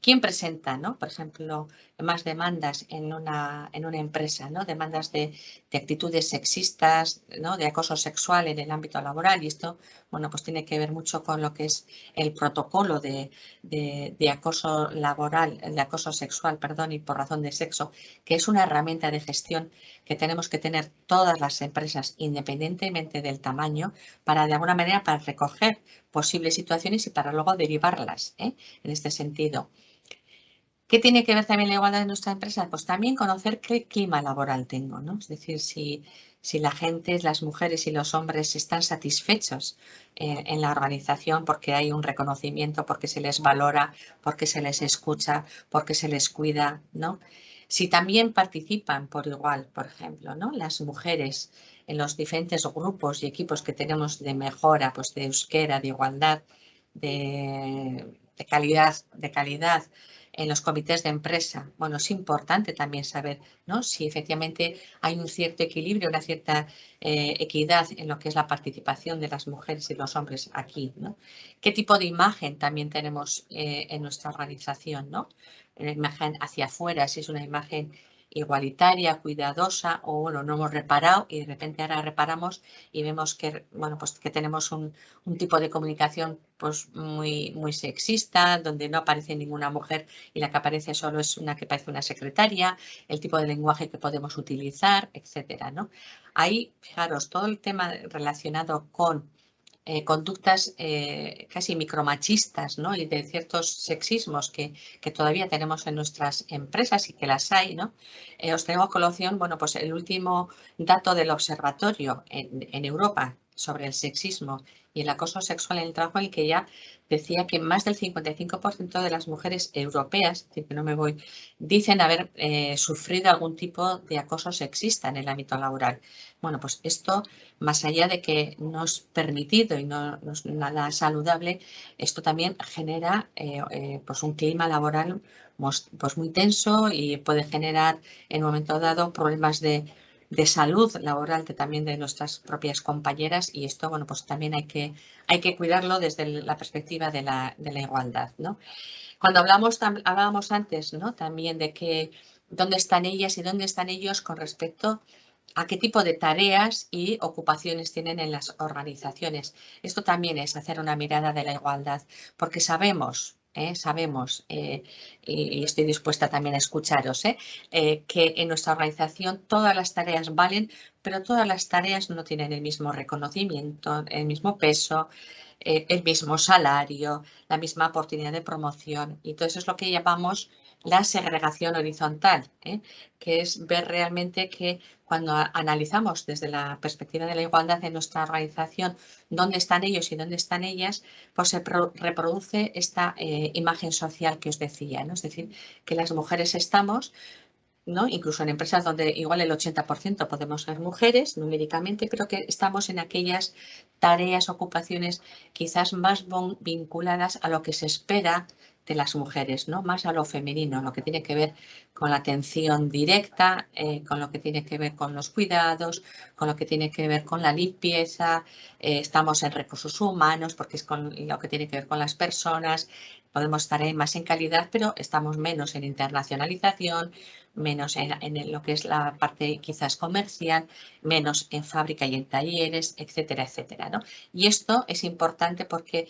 ¿Quién presenta, ¿no?, por ejemplo, más demandas en una empresa, ¿no? Demandas de actitudes sexistas, ¿no?, de acoso sexual en el ámbito laboral. Y esto, bueno, pues tiene que ver mucho con lo que es el protocolo de acoso laboral, de acoso sexual, perdón, y por razón de sexo, que es una herramienta de gestión que tenemos que tener todas las empresas, independientemente del tamaño, para de alguna manera para recoger posibles situaciones y para luego derivarlas, en este sentido. ¿Qué tiene que ver también la igualdad en nuestra empresa? Pues también conocer qué clima laboral tengo, ¿no? Es decir, si la gente, las mujeres y los hombres están satisfechos en la organización porque hay un reconocimiento, porque se les valora, porque se les escucha, porque se les cuida, ¿no? Si también participan por igual, por ejemplo, ¿no?, las mujeres en los diferentes grupos y equipos que tenemos de mejora, pues de euskera, de igualdad, de calidad en los comités de empresa. Bueno, es importante también saber, ¿no?, si efectivamente hay un cierto equilibrio, una cierta equidad en lo que es la participación de las mujeres y los hombres aquí, ¿no? ¿Qué tipo de imagen también tenemos en nuestra organización, ¿no? Una imagen hacia afuera, si es una imagen igualitaria, cuidadosa, o bueno, no hemos reparado y de repente ahora reparamos y vemos que, bueno, pues que tenemos un tipo de comunicación pues muy sexista, donde no aparece ninguna mujer y la que aparece solo es una que parece una secretaria, el tipo de lenguaje que podemos utilizar, etcétera, ¿no? Ahí, fijaros, todo el tema relacionado con conductas casi micromachistas, ¿no?, y de ciertos sexismos que todavía tenemos en nuestras empresas y que las hay, ¿no? Os traigo a colación, bueno, pues el último dato del observatorio en Europa, sobre el sexismo y el acoso sexual en el trabajo, en el que ya decía que más del 55% de las mujeres europeas, es decir, que no me voy, dicen haber sufrido algún tipo de acoso sexista en el ámbito laboral. Bueno, pues esto, más allá de que no es permitido y no es nada saludable, esto también genera pues un clima laboral pues muy tenso y puede generar en un momento dado problemas de salud laboral también de nuestras propias compañeras, y esto, bueno, pues también hay que cuidarlo desde la perspectiva de la igualdad, ¿no? Cuando hablábamos antes, ¿no?, también de que dónde están ellas y dónde están ellos con respecto a qué tipo de tareas y ocupaciones tienen en las organizaciones. Esto también es hacer una mirada de la igualdad, porque sabemos, y estoy dispuesta también a escucharos, que en nuestra organización todas las tareas valen, pero todas las tareas no tienen el mismo reconocimiento, el mismo peso, el mismo salario, la misma oportunidad de promoción. Y todo eso es lo que llamamos la segregación horizontal, que es ver realmente que cuando analizamos desde la perspectiva de la igualdad en nuestra organización dónde están ellos y dónde están ellas, pues se reproduce esta imagen social que os decía, ¿no? Es decir, que las mujeres estamos, ¿no?, incluso en empresas donde igual el 80% podemos ser mujeres numéricamente, pero que estamos en aquellas tareas, ocupaciones quizás más vinculadas a lo que se espera de las mujeres, ¿no?, más a lo femenino, lo que tiene que ver con la atención directa, con lo que tiene que ver con los cuidados, con lo que tiene que ver con la limpieza, estamos en recursos humanos porque es con lo que tiene que ver con las personas, podemos estar más en calidad, pero estamos menos en internacionalización, menos en lo que es la parte quizás comercial, menos en fábrica y en talleres, etcétera, etcétera, ¿no? Y esto es importante porque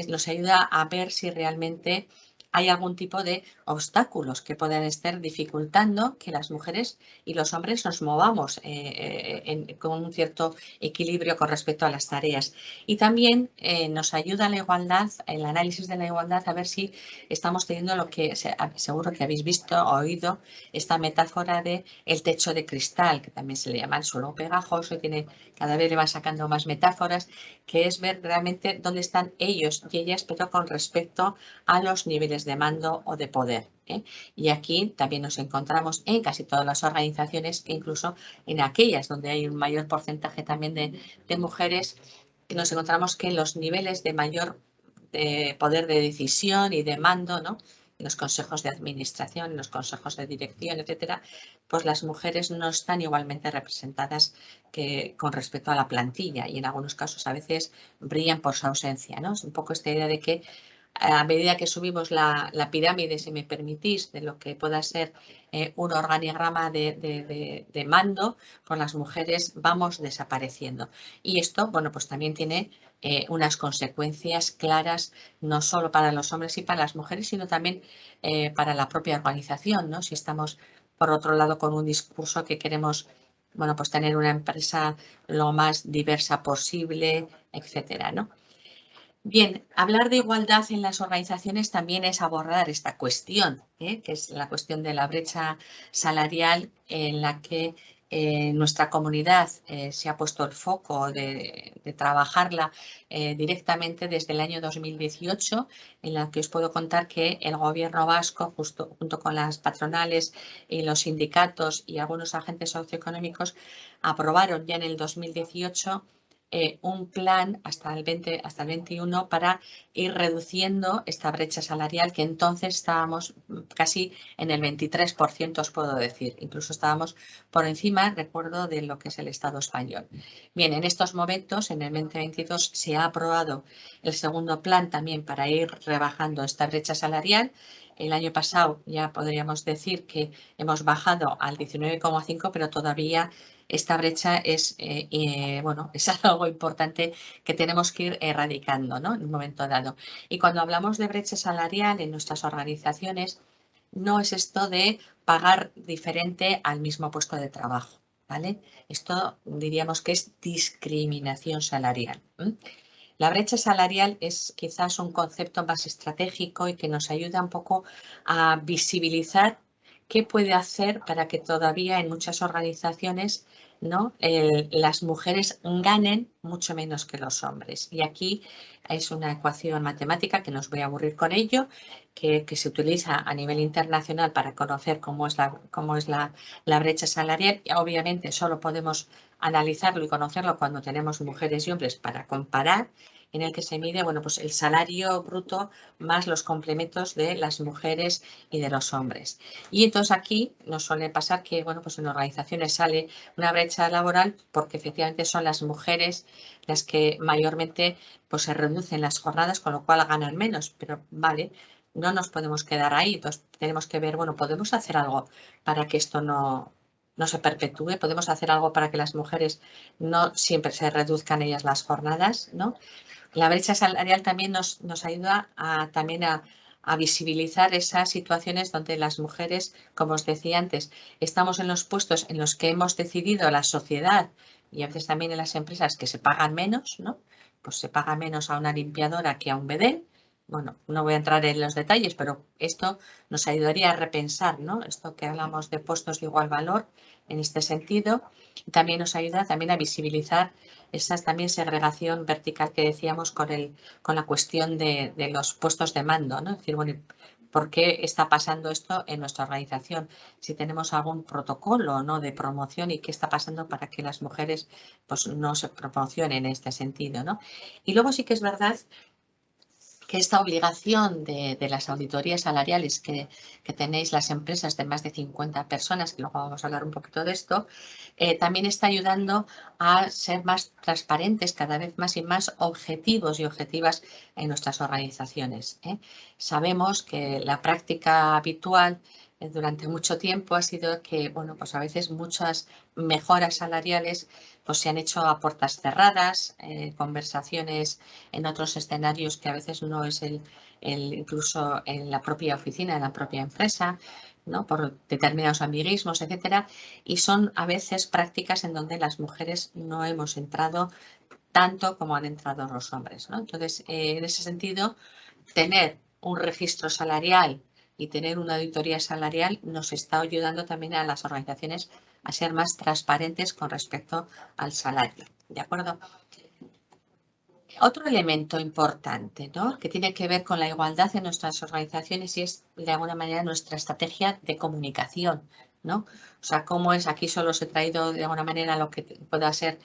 nos ayuda a ver si realmente hay algún tipo de obstáculos que puedan estar dificultando que las mujeres y los hombres nos movamos con un cierto equilibrio con respecto a las tareas. Y también nos ayuda la igualdad, el análisis de la igualdad, a ver si estamos teniendo lo que seguro que habéis visto o oído, esta metáfora de el techo de cristal, que también se le llama el suelo pegajoso, y cada vez le van sacando más metáforas, que es ver realmente dónde están ellos y ellas, pero con respecto a los niveles de mando o de poder. Y aquí también nos encontramos en casi todas las organizaciones, e incluso en aquellas donde hay un mayor porcentaje también de mujeres, nos encontramos que los niveles de mayor poder de decisión y de mando, ¿no?, en los consejos de administración, en los consejos de dirección, etcétera, pues las mujeres no están igualmente representadas que con respecto a la plantilla, y en algunos casos a veces brillan por su ausencia, ¿no? Es un poco esta idea de que a medida que subimos la pirámide, si me permitís, de lo que pueda ser un organigrama de mando, pues las mujeres vamos desapareciendo. Y esto, bueno, pues también tiene unas consecuencias claras, no solo para los hombres y para las mujeres, sino también para la propia organización, ¿no? Si estamos, por otro lado, con un discurso que queremos, bueno, pues tener una empresa lo más diversa posible, etcétera, ¿no? Bien, hablar de igualdad en las organizaciones también es abordar esta cuestión, que es la cuestión de la brecha salarial, en la que nuestra comunidad se ha puesto el foco de trabajarla directamente desde el año 2018, en la que os puedo contar que el Gobierno vasco, junto con las patronales y los sindicatos y algunos agentes socioeconómicos, aprobaron ya en el 2018 un plan hasta el 21 para ir reduciendo esta brecha salarial, que entonces estábamos casi en el 23%, os puedo decir. Incluso estábamos por encima, recuerdo, de lo que es el Estado español. Bien, en estos momentos, en el 2022, se ha aprobado el segundo plan también para ir rebajando esta brecha salarial. El año pasado ya podríamos decir que hemos bajado al 19,5, pero todavía esta brecha es, bueno, es algo importante que tenemos que ir erradicando, ¿no?, en un momento dado. Y cuando hablamos de brecha salarial en nuestras organizaciones, no es esto de pagar diferente al mismo puesto de trabajo, ¿vale? Esto diríamos que es discriminación salarial. La brecha salarial es quizás un concepto más estratégico y que nos ayuda un poco a visibilizar qué puede hacer para que todavía en muchas organizaciones ¿no? Las mujeres ganen mucho menos que los hombres. Y aquí es una ecuación matemática, que no os voy a aburrir con ello, que se utiliza a nivel internacional para conocer cómo es la brecha salarial. Y obviamente solo podemos analizarlo y conocerlo cuando tenemos mujeres y hombres para comparar, en el que se mide, bueno, pues el salario bruto más los complementos de las mujeres y de los hombres. Y entonces aquí nos suele pasar que, bueno, pues en organizaciones sale una brecha laboral porque efectivamente son las mujeres las que mayormente pues se reducen las jornadas, con lo cual ganan menos, pero vale, no nos podemos quedar ahí. Entonces tenemos que ver, bueno, podemos hacer algo para que esto no se perpetúe, podemos hacer algo para que las mujeres no siempre se reduzcan ellas las jornadas, ¿no? La brecha salarial también nos ayuda también a visibilizar esas situaciones donde las mujeres, como os decía antes, estamos en los puestos en los que hemos decidido la sociedad y a veces también en las empresas que se pagan menos, ¿no? Pues se paga menos a una limpiadora que a un bedel. Bueno, no voy a entrar en los detalles, pero esto nos ayudaría a repensar, ¿no? Esto que hablamos de puestos de igual valor en este sentido. También nos ayuda también a visibilizar esa también segregación vertical que decíamos con la cuestión de los puestos de mando, ¿no? Es decir, bueno, ¿por qué está pasando esto en nuestra organización? Si tenemos algún protocolo, ¿no?, de promoción, y qué está pasando para que las mujeres pues no se promocionen en este sentido, ¿no? Y luego sí que es verdad que esta obligación de las auditorías salariales que tenéis las empresas de más de 50 personas, que luego vamos a hablar un poquito de esto, también está ayudando a ser más transparentes, cada vez más y más objetivos y objetivas en nuestras organizaciones, ¿eh? Sabemos que la práctica habitual durante mucho tiempo ha sido que, bueno, pues a veces muchas mejoras salariales pues se han hecho a puertas cerradas, conversaciones en otros escenarios que a veces no es incluso en la propia oficina, en la propia empresa, ¿no?, por determinados amiguismos, etcétera, y son a veces prácticas en donde las mujeres no hemos entrado tanto como han entrado los hombres, ¿no? Entonces, en ese sentido, tener un registro salarial y tener una auditoría salarial nos está ayudando también a las organizaciones a ser más transparentes con respecto al salario, ¿de acuerdo? Otro elemento importante, ¿no?, que tiene que ver con la igualdad en nuestras organizaciones, y es de alguna manera nuestra estrategia de comunicación, ¿no? O sea, cómo es, aquí solo os he traído de alguna manera lo que pueda ser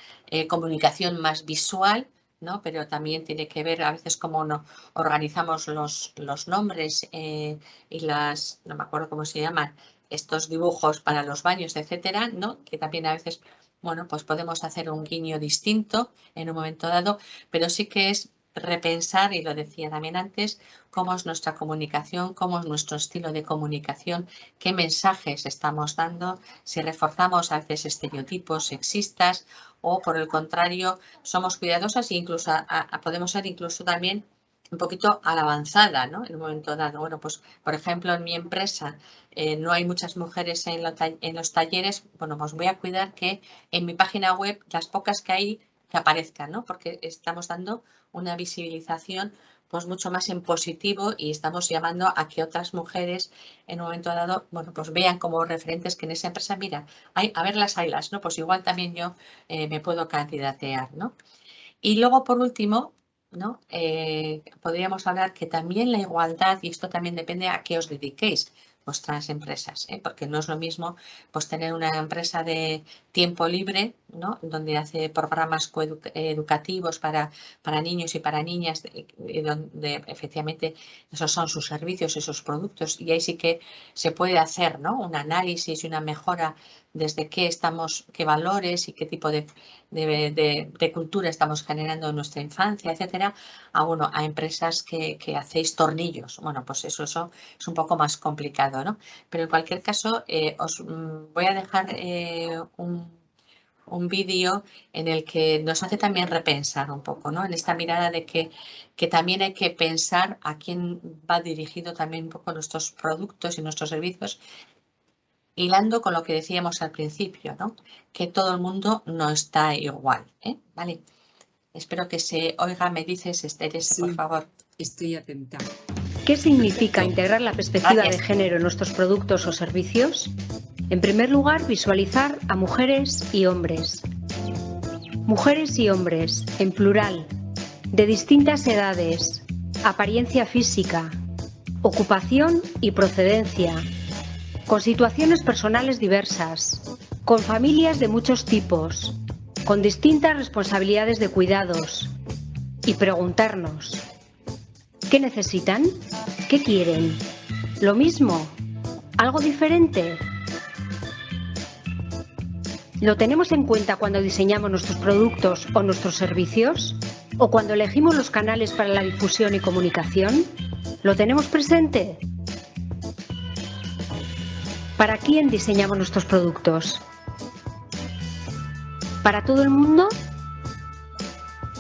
comunicación más visual, ¿no? Pero también tiene que ver a veces cómo organizamos los nombres y no me acuerdo cómo se llaman, estos dibujos para los baños, etcétera, ¿no? Que también a veces, bueno, pues podemos hacer un guiño distinto en un momento dado, pero sí que es repensar, y lo decía también antes, cómo es nuestra comunicación, cómo es nuestro estilo de comunicación, qué mensajes estamos dando, si reforzamos a veces estereotipos sexistas o, por el contrario, somos cuidadosas e incluso podemos ser incluso también un poquito a la avanzada, ¿no?, en un momento dado. Bueno, pues, por ejemplo, en mi empresa no hay muchas mujeres en los talleres. Bueno, pues voy a cuidar que en mi página web, las pocas que hay, que aparezcan, ¿no?, porque estamos dando una visibilización pues mucho más en positivo, y estamos llamando a que otras mujeres en un momento dado, bueno, pues vean como referentes que en esa empresa, mira, a ver las haylas, ¿no?, pues igual también yo me puedo candidatear, ¿no? Y luego, por último, ¿no?, podríamos hablar que también la igualdad, y esto también depende a qué os dediquéis vuestras empresas, porque no es lo mismo pues tener una empresa de tiempo libre, ¿no?, donde hace programas educativos para niños y para niñas, donde efectivamente esos son sus servicios y sus productos, y ahí sí que se puede hacer, ¿no?, un análisis y una mejora desde qué valores y qué tipo de cultura estamos generando en nuestra infancia, etcétera, a empresas que hacéis tornillos. Bueno, pues eso es un poco más complicado, ¿no? Pero en cualquier caso, os voy a dejar un vídeo en el que nos hace también repensar un poco, ¿no?, en esta mirada de que también hay que pensar a quién va dirigido también un poco nuestros productos y nuestros servicios, hilando con lo que decíamos al principio, ¿no?, que todo el mundo no está igual, ¿vale? Espero que se oiga. Me dices, Teresa,
Sí,
por favor.
estoy atenta.
¿Qué significa
Perfecto.
integrar la perspectiva
Gracias.
de género en nuestros productos o servicios? En primer lugar, visualizar a mujeres y hombres. Mujeres y hombres, en plural, de distintas edades, apariencia física, ocupación y procedencia, con situaciones personales diversas, con familias de muchos tipos, con distintas responsabilidades de cuidados, y preguntarnos: ¿qué necesitan? ¿Qué quieren? ¿Lo mismo? ¿Algo diferente? ¿Lo tenemos en cuenta cuando diseñamos nuestros productos o nuestros servicios? ¿O cuando elegimos los canales para la difusión y comunicación? ¿Lo tenemos presente? ¿Para quién diseñamos nuestros productos? ¿Para todo el mundo?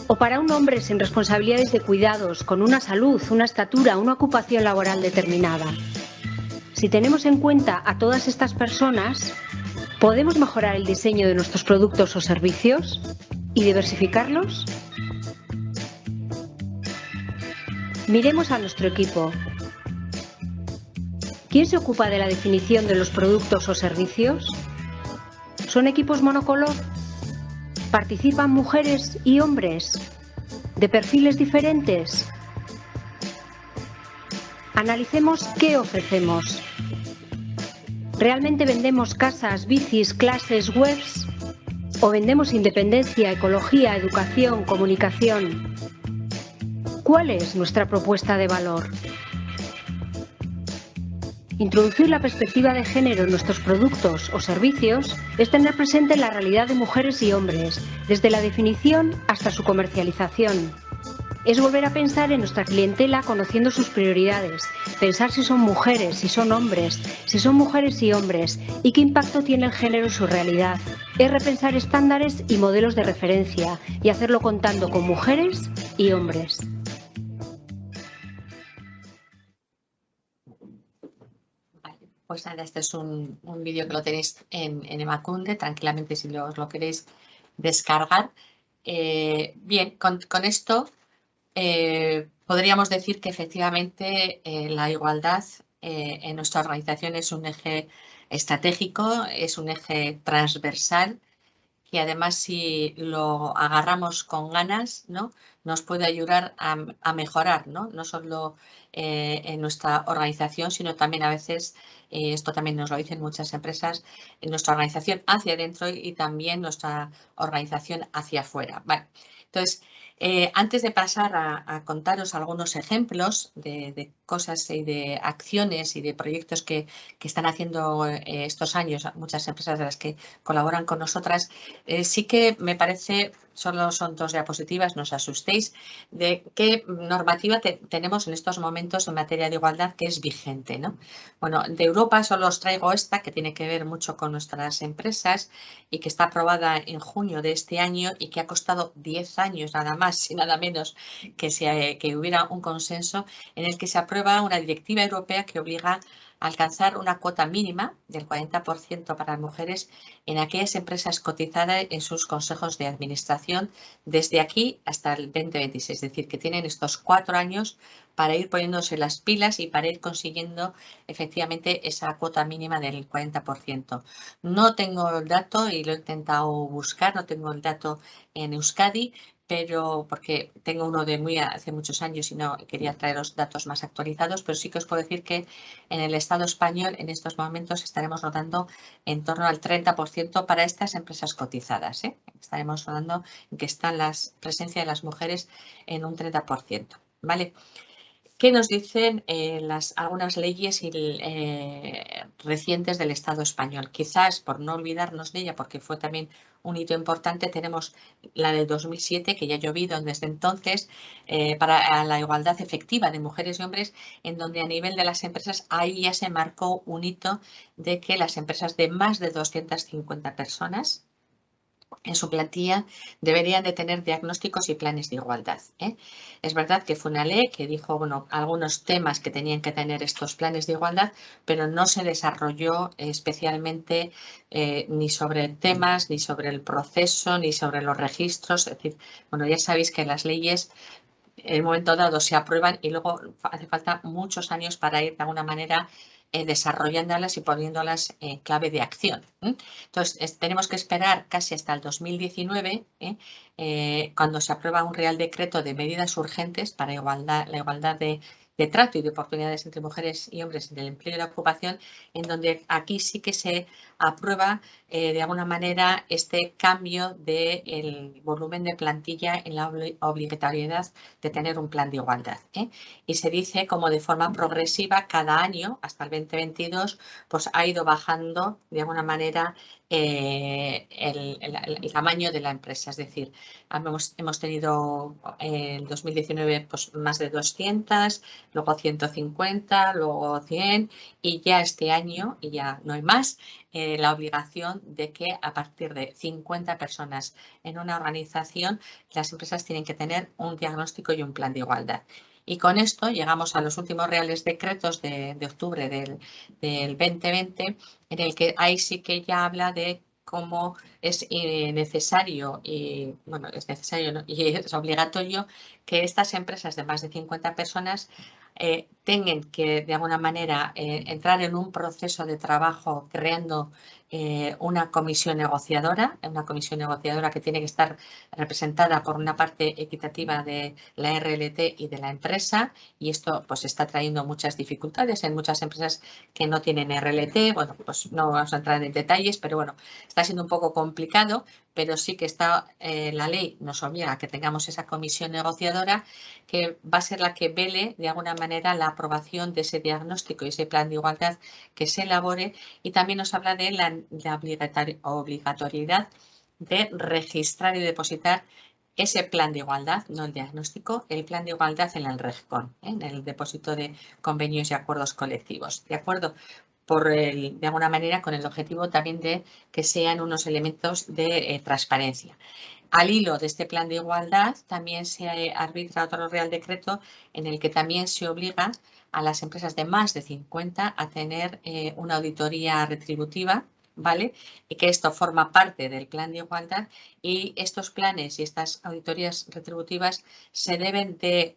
¿O para un hombre sin responsabilidades de cuidados, con una salud, una estatura, una ocupación laboral determinada? Si tenemos en cuenta a todas estas personas, ¿podemos mejorar el diseño de nuestros productos o servicios y diversificarlos? Miremos a nuestro equipo. ¿Quién se ocupa de la definición de los productos o servicios? ¿Son equipos monocolor? ¿Participan mujeres y hombres de perfiles diferentes? Analicemos qué ofrecemos. ¿Realmente vendemos casas, bicis, clases, webs? ¿O vendemos independencia, ecología, educación, comunicación? ¿Cuál es nuestra propuesta de valor? Introducir la perspectiva de género en nuestros productos o servicios es tener presente la realidad de mujeres y hombres, desde la definición hasta su comercialización. Es volver a pensar en nuestra clientela conociendo sus prioridades, pensar si son mujeres, si son hombres, si son mujeres y hombres y qué impacto tiene el género en su realidad. Es repensar estándares y modelos de referencia y hacerlo contando con mujeres y hombres.
Pues nada, este es un vídeo que lo tenéis en Emakunde, tranquilamente si os lo queréis descargar. Bien, con esto podríamos decir que efectivamente la igualdad en nuestra organización es un eje estratégico, es un eje transversal, que además si lo agarramos con ganas, ¿no?, nos puede ayudar a mejorar, no solo en nuestra organización, sino también a veces, esto también nos lo dicen muchas empresas, en nuestra organización hacia adentro y también nuestra organización hacia afuera. Vale. Entonces, antes de pasar a contaros algunos ejemplos de cosas y de acciones y de proyectos que están haciendo estos años muchas empresas de las que colaboran con nosotras, sí que me parece, solo son 2 diapositivas, no os asustéis, de qué normativa tenemos en estos momentos en materia de igualdad que es vigente, ¿no? Bueno, de Europa solo os traigo esta, que tiene que ver mucho con nuestras empresas y que está aprobada en junio de este año y que ha costado 10 años nada más y nada menos que hubiera un consenso, en el que se aprueba una directiva europea que obliga a alcanzar una cuota mínima del 40% para mujeres en aquellas empresas cotizadas en sus consejos de administración desde aquí hasta el 2026. Es decir, que tienen estos 4 años para ir poniéndose las pilas y para ir consiguiendo efectivamente esa cuota mínima del 40%. No tengo el dato y lo he intentado buscar, no tengo el dato en Euskadi, pero porque tengo uno de hace muchos años y no quería traeros datos más actualizados, pero sí que os puedo decir que en el Estado español en estos momentos estaremos rodando en torno al 30% para estas empresas cotizadas. Estaremos rodando en que está la presencia de las mujeres en un 30%. ¿Vale? ¿Qué nos dicen algunas leyes recientes del Estado español? Quizás, por no olvidarnos de ella, porque fue también un hito importante, tenemos la de 2007, que ya ha llovido desde entonces, para la igualdad efectiva de mujeres y hombres, en donde a nivel de las empresas ahí ya se marcó un hito de que las empresas de más de 250 personas en su plantilla deberían de tener diagnósticos y planes de igualdad. Es verdad que fue una ley que dijo, bueno, algunos temas que tenían que tener estos planes de igualdad, pero no se desarrolló especialmente ni sobre temas, ni sobre el proceso, ni sobre los registros. Es decir, bueno, ya sabéis que las leyes en un momento dado se aprueban y luego hace falta muchos años para ir de alguna manera desarrollándolas y poniéndolas en clave de acción. Entonces, tenemos que esperar casi hasta el 2019, cuando se aprueba un Real Decreto de medidas urgentes para la igualdad de trato y de oportunidades entre mujeres y hombres en el empleo y la ocupación, en donde aquí sí que se aprueba de alguna manera este cambio del volumen de plantilla en la obligatoriedad de tener un plan de igualdad. Y se dice como de forma progresiva cada año hasta el 2022 pues ha ido bajando de alguna manera el tamaño de la empresa. Es decir, hemos tenido en 2019 pues más de 200, luego 150, luego 100 y ya este año, y ya no hay más, la obligación de que a partir de 50 personas en una organización las empresas tienen que tener un diagnóstico y un plan de igualdad. Y con esto llegamos a los últimos reales decretos de octubre del 2020, en el que ahí sí que ya habla de cómo es necesario y bueno, es necesario, ¿no? Y es obligatorio que estas empresas de más de 50 personas tengan que de alguna manera entrar en un proceso de trabajo creando una comisión negociadora que tiene que estar representada por una parte equitativa de la RLT y de la empresa, y esto pues está trayendo muchas dificultades en muchas empresas que no tienen RLT. Bueno, pues no vamos a entrar en detalles, pero bueno, está siendo un poco complicado, pero sí que está la ley nos obliga a que tengamos esa comisión negociadora que va a ser la que vele de alguna manera la aprobación de ese diagnóstico y ese plan de igualdad que se elabore, y también nos habla de la obligatoriedad de registrar y depositar ese plan de igualdad, no el diagnóstico, el plan de igualdad en el REGCON, en el depósito de convenios y acuerdos colectivos, ¿de acuerdo? De alguna manera con el objetivo también de que sean unos elementos de transparencia. Al hilo de este plan de igualdad también se arbitra otro Real Decreto en el que también se obliga a las empresas de más de 50 a tener una auditoría retributiva, ¿vale? Y que esto forma parte del plan de igualdad, y estos planes y estas auditorías retributivas se deben de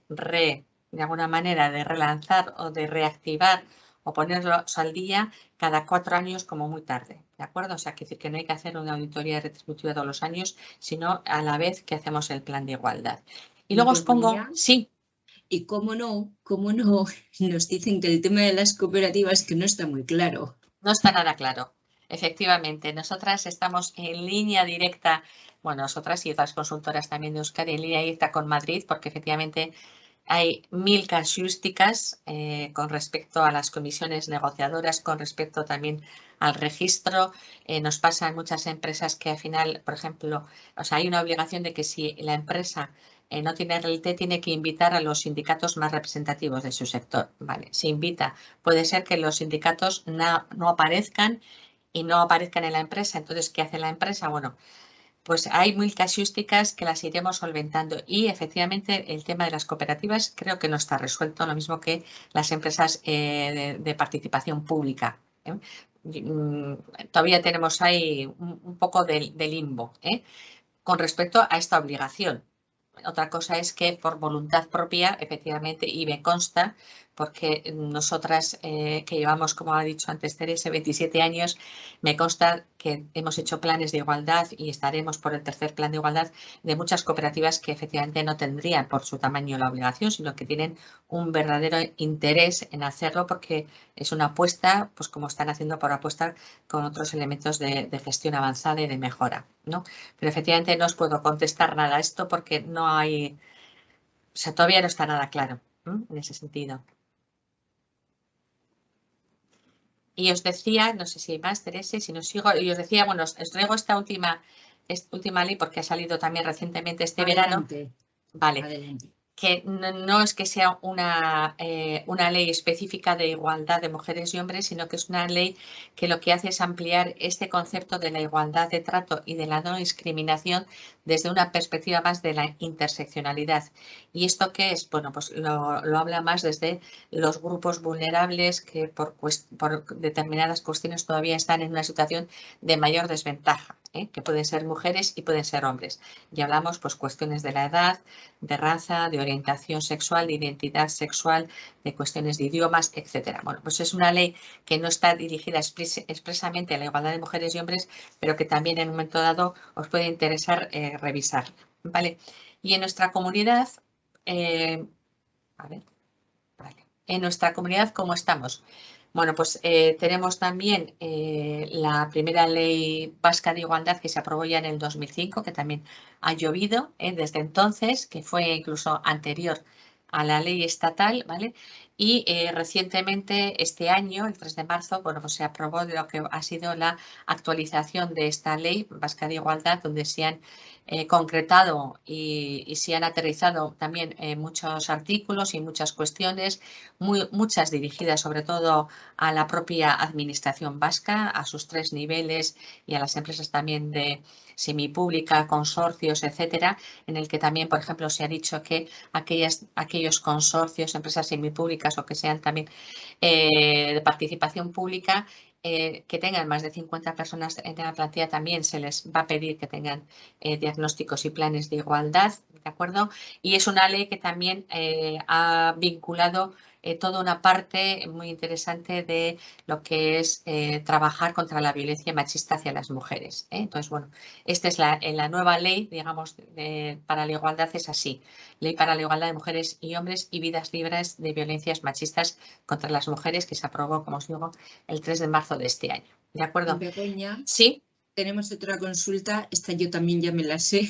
alguna manera de relanzar o de reactivar o ponerlos al día cada 4 años como muy tarde, ¿de acuerdo? O sea, quiere decir que no hay que hacer una auditoría retributiva todos los años, sino a la vez que hacemos el plan de igualdad. Y luego os pongo, sí.
Y cómo no, nos dicen que el tema de las cooperativas que no está muy claro.
No está nada claro. Efectivamente, nosotras estamos en línea directa, bueno, nosotras y otras consultoras también de Euskadi, en línea directa con Madrid, porque efectivamente hay 1000 casuísticas con respecto a las comisiones negociadoras, con respecto también al registro. Nos pasa en muchas empresas que al final, por ejemplo, o sea, hay una obligación de que si la empresa no tiene RLT, tiene que invitar a los sindicatos más representativos de su sector. Vale, se invita. Puede ser que los sindicatos no aparezcan y no aparezcan en la empresa. Entonces, ¿qué hace la empresa? Bueno, pues hay 1000 casuísticas que las iremos solventando, y efectivamente el tema de las cooperativas creo que no está resuelto, lo mismo que las empresas de participación pública. Todavía tenemos ahí un poco de limbo con respecto a esta obligación. Otra cosa es que por voluntad propia, efectivamente, y me consta, porque nosotras que llevamos, como ha dicho antes Teresa, 27 años, me consta que hemos hecho planes de igualdad y estaremos por el tercer plan de igualdad de muchas cooperativas que efectivamente no tendrían por su tamaño la obligación, sino que tienen un verdadero interés en hacerlo porque es una apuesta, pues como están haciendo por apostar con otros elementos de gestión avanzada y de mejora, ¿no? Pero efectivamente no os puedo contestar nada a esto porque no hay, o sea, todavía no está nada claro en ese sentido. Y os decía, no sé si hay más, Teresa, si no sigo, y os decía, bueno, os traigo esta última ley porque ha salido también recientemente este verano. Vale.
Adelante.
Que no es que sea una ley específica de igualdad de mujeres y hombres, sino que es una ley que lo que hace es ampliar este concepto de la igualdad de trato y de la no discriminación desde una perspectiva más de la interseccionalidad. ¿Y esto qué es? Bueno, pues lo habla más desde los grupos vulnerables que por determinadas cuestiones todavía están en una situación de mayor desventaja. que pueden ser mujeres y pueden ser hombres. Y hablamos pues cuestiones de la edad, de raza, de orientación sexual, de identidad sexual, de cuestiones de idiomas, etcétera. Bueno, pues es una ley que no está dirigida expresamente a la igualdad de mujeres y hombres, pero que también en un momento dado os puede interesar revisar, ¿vale? Y en nuestra comunidad, en nuestra comunidad, ¿cómo estamos? Bueno, pues tenemos también la primera ley vasca de igualdad que se aprobó ya en el 2005, que también ha llovido desde entonces, que fue incluso anterior a la ley estatal, ¿vale? Y recientemente, este año, el 3 de marzo, bueno, pues se aprobó lo que ha sido la actualización de esta ley vasca de igualdad, donde se han concretado y se han aterrizado también muchos artículos y muchas cuestiones, muchas dirigidas sobre todo a la propia administración vasca, a sus 3 niveles y a las empresas también de semipública, consorcios, etcétera, en el que también, por ejemplo, se ha dicho que aquellos consorcios, empresas semipúblicas o que sean también de participación pública, que tengan más de 50 personas en la plantilla, también se les va a pedir que tengan diagnósticos y planes de igualdad, ¿de acuerdo? Y es una ley que también ha vinculado toda una parte muy interesante de lo que es trabajar contra la violencia machista hacia las mujeres. Entonces, bueno, esta es la nueva ley, digamos, para la igualdad es así. Ley para la igualdad de mujeres y hombres y vidas libres de violencias machistas contra las mujeres, que se aprobó, como os digo, el 3 de marzo de este año. ¿De acuerdo?
Begoña,
sí.
Tenemos otra consulta, esta yo también ya me la sé.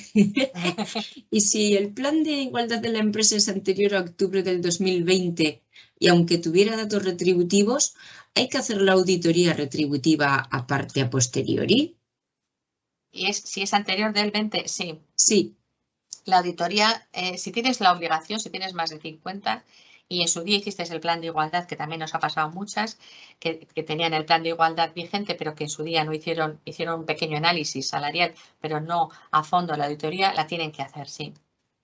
Y si el plan de igualdad de la empresa es anterior a octubre del 2020 y aunque tuviera datos retributivos, ¿hay que hacer la auditoría retributiva aparte a posteriori?
Y si es anterior del 20, sí.
Sí.
La auditoría, si tienes la obligación, si tienes más de 50 y en su día hiciste el plan de igualdad, que también nos ha pasado muchas, que tenían el plan de igualdad vigente, pero que en su día no hicieron un pequeño análisis salarial, pero no a fondo la auditoría, la tienen que hacer, sí.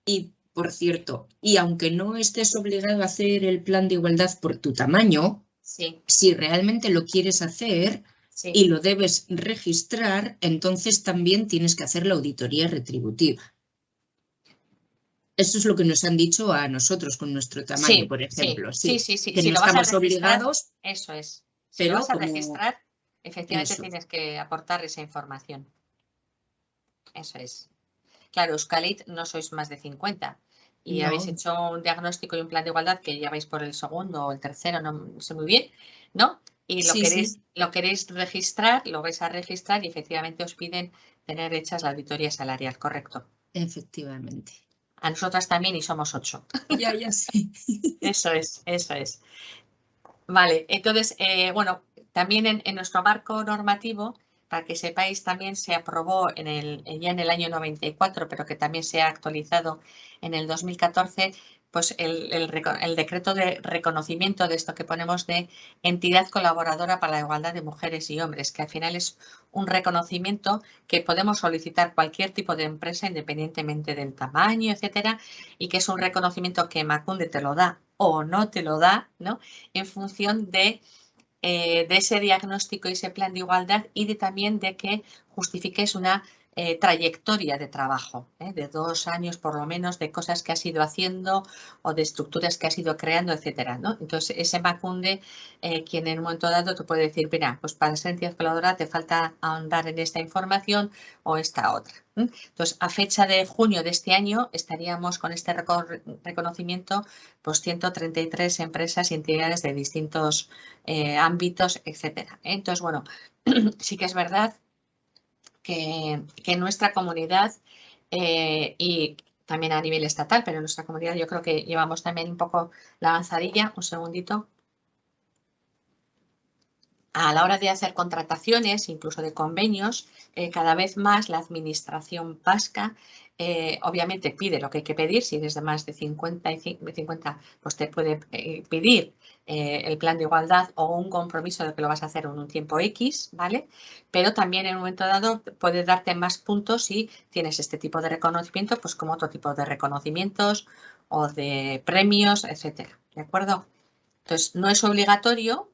Y, por cierto, y aunque no estés obligado a hacer el plan de igualdad por tu tamaño,
sí.
Si realmente lo quieres hacer
sí.
y lo debes registrar, entonces también tienes que hacer la auditoría retributiva. Eso es lo que nos han dicho a nosotros con nuestro tamaño, por ejemplo.
Sí.
Que
Si
no
lo vas a
estamos
registrar,
obligados.
eso es. Si
pero
lo vas a
como
registrar, efectivamente
eso.
tienes que aportar esa información. Eso es. Claro, Euskalit no sois más de 50 y
No.
habéis hecho un diagnóstico y un plan de igualdad que ya vais por el segundo o el tercero, no sé muy bien, ¿no? Y lo queréis registrar, lo vais a registrar y efectivamente os piden tener hechas la auditoría salarial, correcto.
Efectivamente.
A nosotras también y somos 8.
Ya sí.
Eso es. Vale, entonces, bueno, también en nuestro marco normativo, para que sepáis, también se aprobó ya en el año 94, pero que también se ha actualizado en el 2014, pues el decreto de reconocimiento de esto que ponemos de entidad colaboradora para la igualdad de mujeres y hombres, que al final es un reconocimiento que podemos solicitar cualquier tipo de empresa, independientemente del tamaño, etcétera, y que es un reconocimiento que Emakunde te lo da o no te lo da, ¿no? En función de ese diagnóstico y ese plan de igualdad y también de que justifiques una trayectoria de trabajo, de 2 años por lo menos, de cosas que has ido haciendo o de estructuras que has ido creando, etcétera, ¿no? Entonces, ese Emakunde, quien en un momento dado te puede decir, mira, pues para ser entidad colaboradora te falta ahondar en esta información o esta otra. Entonces, a fecha de junio de este año estaríamos con este reconocimiento, pues 133 empresas y entidades de distintos ámbitos, etcétera. Entonces, bueno, sí que es verdad que en nuestra comunidad y también a nivel estatal, pero en nuestra comunidad yo creo que llevamos también un poco la avanzadilla. Un segundito. A la hora de hacer contrataciones, incluso de convenios, cada vez más la administración vasca obviamente pide lo que hay que pedir. Si eres de más de 50, pues te puede pedir el plan de igualdad o un compromiso de que lo vas a hacer en un tiempo X, ¿vale? Pero también en un momento dado puede darte más puntos si tienes este tipo de reconocimiento, pues como otro tipo de reconocimientos o de premios, etcétera, ¿de acuerdo? Entonces, no es obligatorio,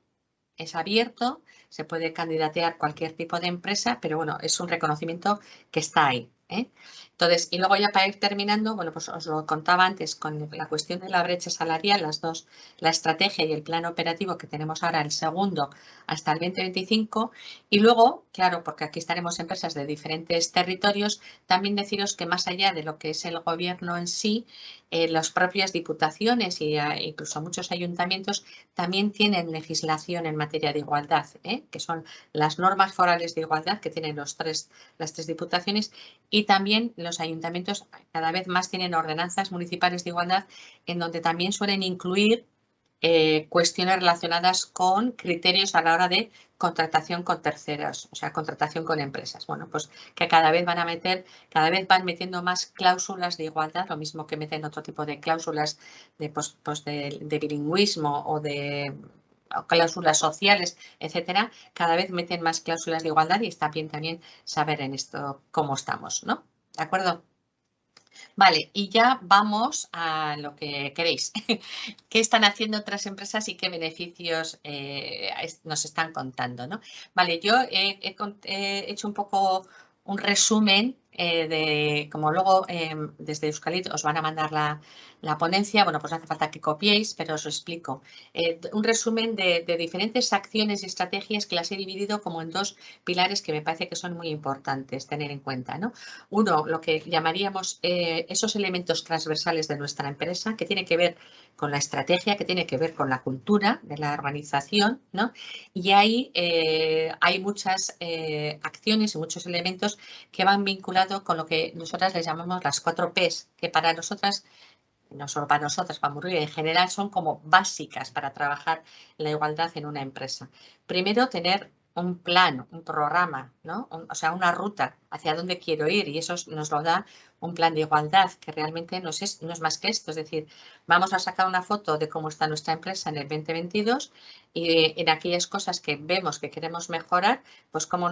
es abierto, se puede candidatear cualquier tipo de empresa, pero bueno, es un reconocimiento que está ahí, ¿eh? Entonces, y luego ya para ir terminando, bueno, pues os lo contaba antes con la cuestión de la brecha salarial, las dos, la estrategia y el plan operativo que tenemos ahora, el segundo, hasta el 2025. Y luego, claro, porque aquí estaremos empresas de diferentes territorios, también deciros que más allá de lo que es el gobierno en sí, las propias diputaciones e incluso muchos ayuntamientos también tienen legislación en materia de igualdad, que son las normas forales de igualdad que tienen las tres diputaciones, y también los ayuntamientos cada vez más tienen ordenanzas municipales de igualdad en donde también suelen incluir cuestiones relacionadas con criterios a la hora de contratación con terceros, o sea, contratación con empresas. Bueno, pues que cada vez van metiendo más cláusulas de igualdad, lo mismo que meten otro tipo de cláusulas de bilingüismo o de cláusulas sociales, etcétera. Cada vez meten más cláusulas de igualdad y está bien también saber en esto cómo estamos, ¿no? ¿De acuerdo? Vale, y ya vamos a lo que queréis. ¿Qué están haciendo otras empresas y qué beneficios nos están contando, ¿no? Vale, yo he hecho un poco un resumen de, como luego desde Euskalit os van a mandar la ponencia, bueno, pues no hace falta que copiéis, pero os lo explico. Un resumen de diferentes acciones y estrategias que las he dividido como en dos pilares que me parece que son muy importantes tener en cuenta, ¿no? Uno, lo que llamaríamos esos elementos transversales de nuestra empresa, que tiene que ver con la estrategia, que tiene que ver con la cultura de la organización, ¿no? Y ahí hay muchas acciones y muchos elementos que van vinculados con lo que nosotras les llamamos las 4 Ps, que para nosotras, no solo para nosotras, para Murguía en general, son como básicas para trabajar la igualdad en una empresa. Primero, tener un plan, un programa, ¿no? O sea, una ruta hacia dónde quiero ir, y eso nos lo da un plan de igualdad, que realmente no es más que esto. Es decir, vamos a sacar una foto de cómo está nuestra empresa en el 2022 y en aquellas cosas que vemos que queremos mejorar, pues cómo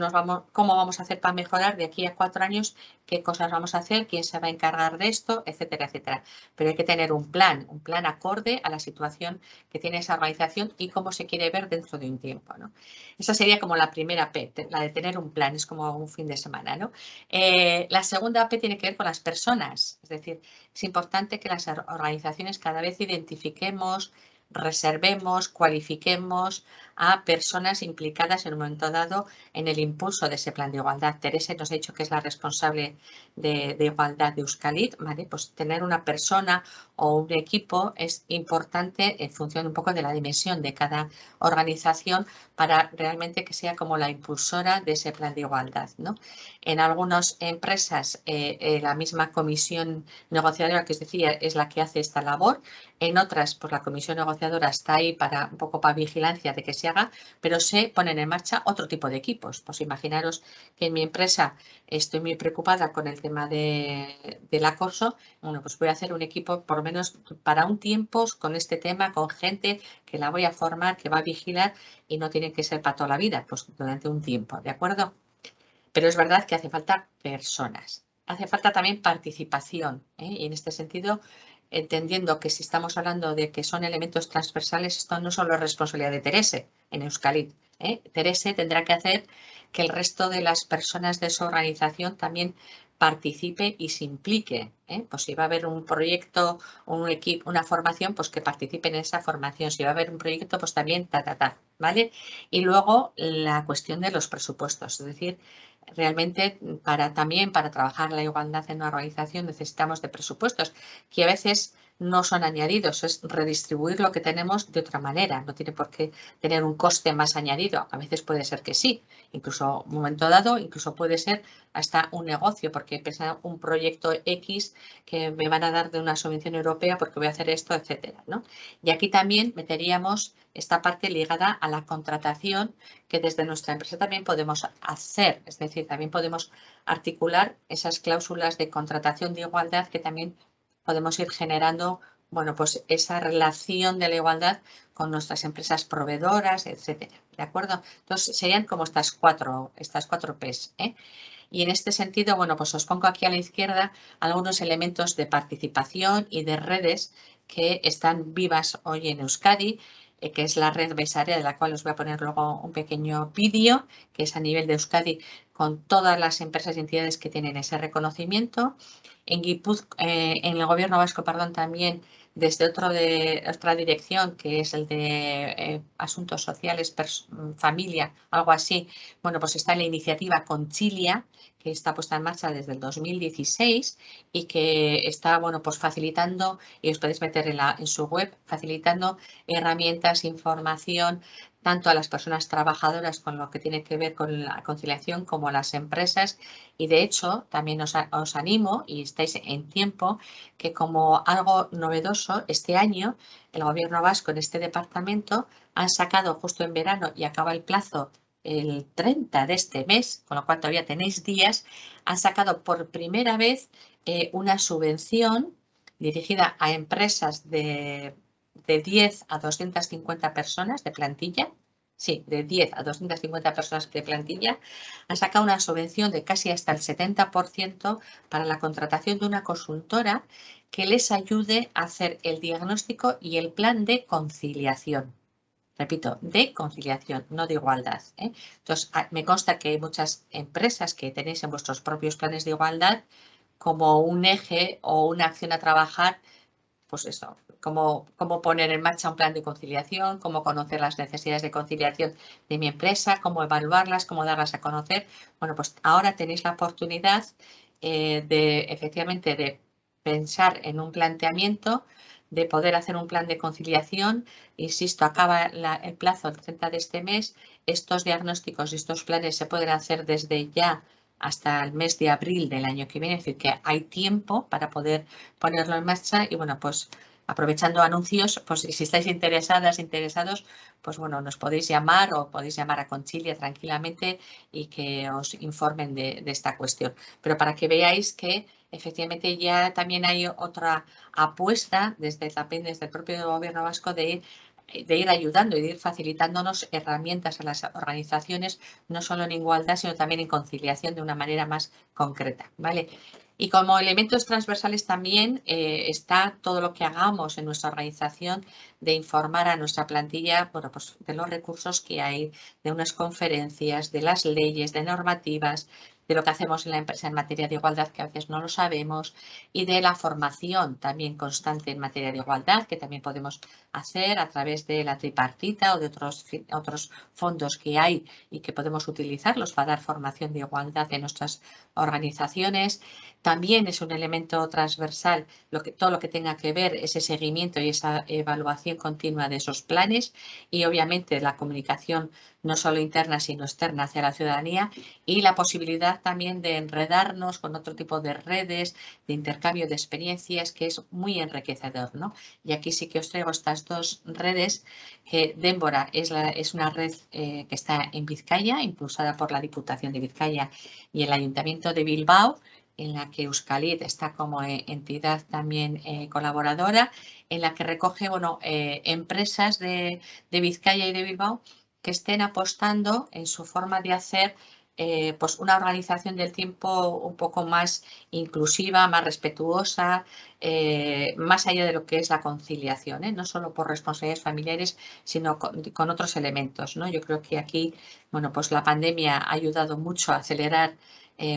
vamos a hacer para mejorar de aquí a 4 años, qué cosas vamos a hacer, quién se va a encargar de esto, etcétera, etcétera. Pero hay que tener un plan acorde a la situación que tiene esa organización y cómo se quiere ver dentro de un tiempo, ¿no? Esa sería como la primera P, la de tener un plan, es como un fin de semana, ¿no? La segunda P tiene que ver con las personas, es decir, es importante que las organizaciones cada vez identifiquemos, reservemos, cualifiquemos a personas implicadas en un momento dado en el impulso de ese plan de igualdad. Teresa nos ha dicho que es la responsable de igualdad de Euskalit, ¿vale? Pues tener una persona o un equipo es importante en función un poco de la dimensión de cada organización para realmente que sea como la impulsora de ese plan de igualdad, ¿no? En algunas empresas la misma comisión negociadora que os decía es la que hace esta labor, en otras pues la comisión negociadora está ahí para un poco para vigilancia de que se haga, pero se ponen en marcha otro tipo de equipos. Pues imaginaros que en mi empresa estoy muy preocupada con el tema del acoso, bueno, pues voy a hacer un equipo por lo menos para un tiempo con este tema, con gente que la voy a formar, que va a vigilar y no tiene que ser para toda la vida, pues durante un tiempo, ¿de acuerdo? Pero es verdad que hace falta personas, hace falta también participación, y en este sentido, entendiendo que si estamos hablando de que son elementos transversales, esto no solo es responsabilidad de Terese en Euskalit. Terese tendrá que hacer que el resto de las personas de su organización también participe y se implique. Pues si va a haber un proyecto, un equipo, una formación, pues que participe en esa formación. Si va a haber un proyecto, pues también ¿vale? Y luego la cuestión de los presupuestos, es decir, realmente también para trabajar la igualdad en una organización necesitamos de presupuestos que a veces no son añadidos, es redistribuir lo que tenemos de otra manera, no tiene por qué tener un coste más añadido, a veces puede ser que sí, incluso un momento dado, incluso puede ser hasta un negocio, porque empieza un proyecto X que me van a dar de una subvención europea porque voy a hacer esto, etcétera, ¿no? Y aquí también meteríamos esta parte ligada a la contratación que desde nuestra empresa también podemos hacer, es decir, también podemos articular esas cláusulas de contratación de igualdad que también podemos ir generando, bueno, pues esa relación de la igualdad con nuestras empresas proveedoras, etcétera, ¿de acuerdo? Entonces serían como estas cuatro Ps, Y en este sentido, bueno, pues os pongo aquí a la izquierda algunos elementos de participación y de redes que están vivas hoy en Euskadi. que es la red Besarea, de la cual os voy a poner luego un pequeño vídeo, que es a nivel de Euskadi, con todas las empresas y entidades que tienen ese reconocimiento. En el Gobierno vasco, perdón, también desde otra dirección, que es el de Asuntos Sociales, Familia, algo así. Bueno, pues está la iniciativa Conchilia, que está puesta en marcha desde el 2016 y que está, bueno, pues facilitando, y os podéis meter en su web, facilitando herramientas, información, tanto a las personas trabajadoras con lo que tiene que ver con la conciliación como a las empresas. Y de hecho, también os animo, y estáis en tiempo, que como algo novedoso, este año el Gobierno vasco en este departamento han sacado justo en verano, y acaba el plazo el 30 de este mes, con lo cual todavía tenéis días, han sacado por primera vez una subvención dirigida a empresas de 10 a 250 personas de plantilla. Sí, de 10 a 250 personas de plantilla, han sacado una subvención de casi hasta el 70% para la contratación de una consultora que les ayude a hacer el diagnóstico y el plan de conciliación. Repito, de conciliación, no de igualdad, ¿eh? Entonces, me consta que hay muchas empresas que tenéis en vuestros propios planes de igualdad como un eje o una acción a trabajar, pues eso, cómo poner en marcha un plan de conciliación, cómo conocer las necesidades de conciliación de mi empresa, cómo evaluarlas, cómo darlas a conocer. Bueno, pues ahora tenéis la oportunidad efectivamente de pensar en un planteamiento, de poder hacer un plan de conciliación. Insisto, acaba el plazo el 30 de este mes. Estos diagnósticos y estos planes se pueden hacer desde ya hasta el mes de abril del año que viene, es decir, que hay tiempo para poder ponerlo en marcha. Y bueno, pues aprovechando anuncios, pues si estáis interesados, pues bueno, nos podéis llamar o podéis llamar a Conchilia tranquilamente y que os informen de esta cuestión. Pero para que veáis que efectivamente ya también hay otra apuesta desde el propio Gobierno vasco de ir ayudando y de ir facilitándonos herramientas a las organizaciones, no solo en igualdad, sino también en conciliación de una manera más concreta, ¿vale? Y como elementos transversales también está todo lo que hagamos en nuestra organización de informar a nuestra plantilla, bueno, pues de los recursos que hay, de unas conferencias, de las leyes, de normativas, de lo que hacemos en la empresa en materia de igualdad, que a veces no lo sabemos, y de la formación también constante en materia de igualdad, que también podemos hacer a través de la tripartita o de otros fondos que hay y que podemos utilizarlos para dar formación de igualdad en nuestras organizaciones. También es un elemento transversal todo lo que tenga que ver ese seguimiento y esa evaluación continua de esos planes, y obviamente la comunicación no solo interna sino externa hacia la ciudadanía, y la posibilidad también de enredarnos con otro tipo de redes, de intercambio de experiencias, que es muy enriquecedor, ¿no? Y aquí sí que os traigo estas dos redes, que Démbora es una red que está en Vizcaya, impulsada por la Diputación de Vizcaya y el Ayuntamiento de Bilbao, en la que Euskalit está como entidad también colaboradora, en la que recoge, bueno, empresas de Vizcaya y de Bilbao que estén apostando en su forma de hacer pues una organización del tiempo un poco más inclusiva, más respetuosa, más allá de lo que es la conciliación, no solo por responsabilidades familiares, sino con otros elementos, ¿no? Yo creo que aquí, bueno, pues la pandemia ha ayudado mucho a acelerar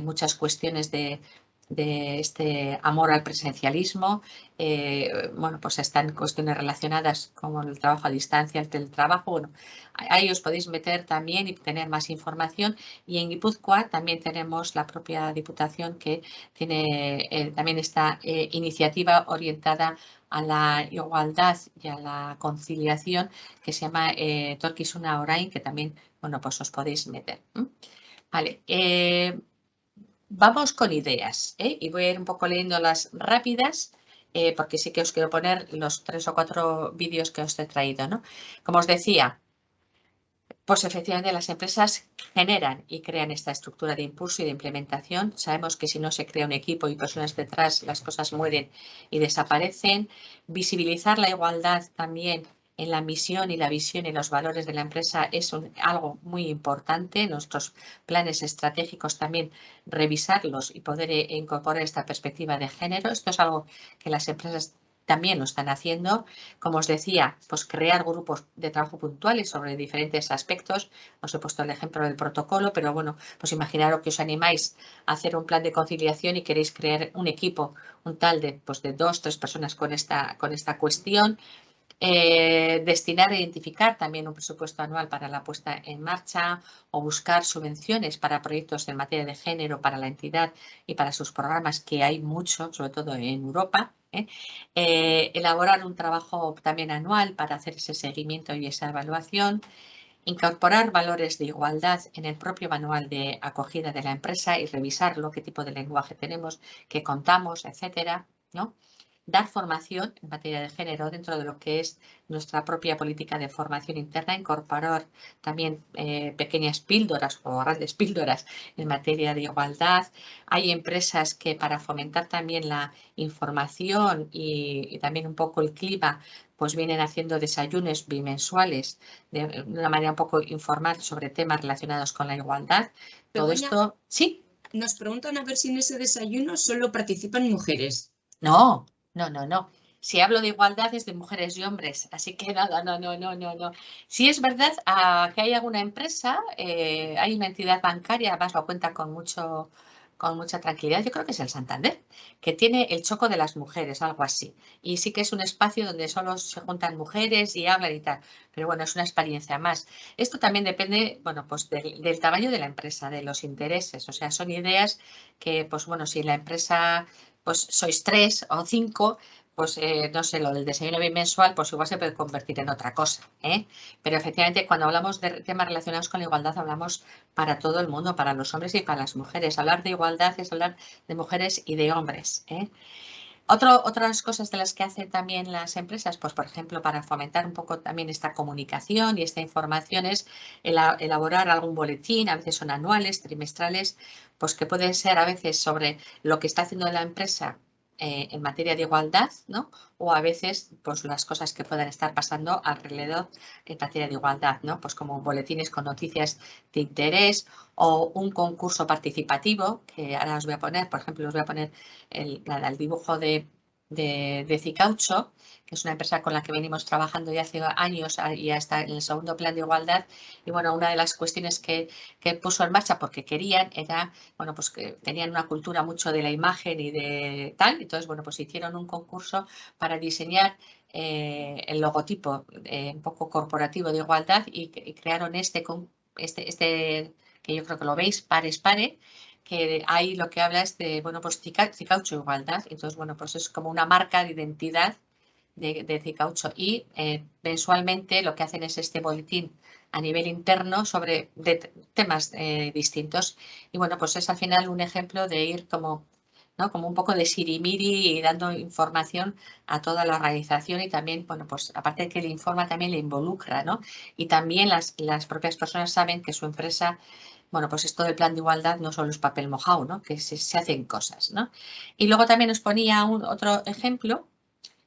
muchas cuestiones de este amor al presencialismo. Bueno, pues están cuestiones relacionadas como el trabajo a distancia, el teletrabajo. Bueno, ahí os podéis meter también y tener más información. Y en Guipúzcoa también tenemos la propia Diputación que tiene también esta iniciativa orientada a la igualdad y a la conciliación, que se llama Torkisuna Orain, que también, bueno, pues os podéis meter. Vale. Vamos con ideas, y voy a ir un poco leyéndolas rápidas, porque sí que os quiero poner los 3 o 4 vídeos que os he traído, ¿no? Como os decía, pues efectivamente las empresas generan y crean esta estructura de impulso y de implementación. Sabemos que si no se crea un equipo y personas detrás, las cosas mueren y desaparecen. Visibilizar la igualdad también en la misión y la visión y los valores de la empresa es algo muy importante. Nuestros planes estratégicos también revisarlos y poder incorporar esta perspectiva de género. Esto es algo que las empresas también lo están haciendo. Como os decía, pues crear grupos de trabajo puntuales sobre diferentes aspectos. Os he puesto el ejemplo del protocolo, pero bueno, pues imaginaros que os animáis a hacer un plan de conciliación y queréis crear un equipo, un tal de 2 o 3 personas con esta cuestión. Destinar e identificar también un presupuesto anual para la puesta en marcha o buscar subvenciones para proyectos en materia de género para la entidad y para sus programas, que hay mucho, sobre todo en Europa. Elaborar un trabajo también anual para hacer ese seguimiento y esa evaluación. Incorporar valores de igualdad en el propio manual de acogida de la empresa y revisarlo, qué tipo de lenguaje tenemos, qué contamos, etcétera, ¿no? Dar formación en materia de género dentro de lo que es nuestra propia política de formación interna, incorporar también pequeñas píldoras o grandes píldoras en materia de igualdad. Hay empresas que para fomentar también la información y también un poco el clima, pues vienen haciendo desayunos bimensuales de una manera un poco informal sobre temas relacionados con la igualdad. Todo esto, ¿sí?
Nos preguntan a ver si en ese desayuno solo participan mujeres.
No. Si hablo de igualdad es de mujeres y hombres, así que nada, no. Si es verdad que hay alguna empresa, hay una entidad bancaria, además lo cuenta con mucha tranquilidad, yo creo que es el Santander, que tiene el choco de las mujeres, algo así. Y sí que es un espacio donde solo se juntan mujeres y hablan y tal, pero bueno, es una experiencia más. Esto también depende, bueno, pues del tamaño de la empresa, de los intereses, o sea, son ideas que, pues bueno, si la empresa pues sois 3 o 5, pues no sé, lo del desayuno bimensual, pues igual se puede convertir en otra cosa, ¿eh? Pero efectivamente cuando hablamos de temas relacionados con la igualdad hablamos para todo el mundo, para los hombres y para las mujeres. Hablar de igualdad es hablar de mujeres y de hombres, ¿eh? Otras cosas de las que hacen también las empresas, pues por ejemplo, para fomentar un poco también esta comunicación y esta información es elaborar algún boletín, a veces son anuales, trimestrales, pues que pueden ser a veces sobre lo que está haciendo la empresa en materia de igualdad, ¿no? O a veces pues las cosas que puedan estar pasando alrededor en materia de igualdad, ¿no? Pues como boletines con noticias de interés o un concurso participativo, que ahora os voy a poner, por ejemplo, os voy a poner el dibujo de Cicaucho, que es una empresa con la que venimos trabajando ya hace años y hasta en el segundo plan de igualdad. Y bueno, una de las cuestiones que puso en marcha porque querían era, bueno, pues que tenían una cultura mucho de la imagen y de tal. Entonces, bueno, pues hicieron un concurso para diseñar el logotipo un poco corporativo de igualdad y crearon este que yo creo que lo veis, Pares Pare, que ahí lo que habla es de, bueno, pues Cicaucho Igualdad. Entonces, bueno, pues es como una marca de identidad de Cicaucho. Y mensualmente lo que hacen es este boletín a nivel interno sobre temas distintos. Y bueno, pues es al final un ejemplo de ir como, ¿no? Como un poco de sirimiri y dando información a toda la organización y también, bueno, pues aparte de que le informa, también le involucra, ¿no? Y también las propias personas saben que su empresa, bueno, pues esto del plan de igualdad no solo es papel mojado, ¿no? Que se hacen cosas, ¿no? Y luego también os ponía otro ejemplo,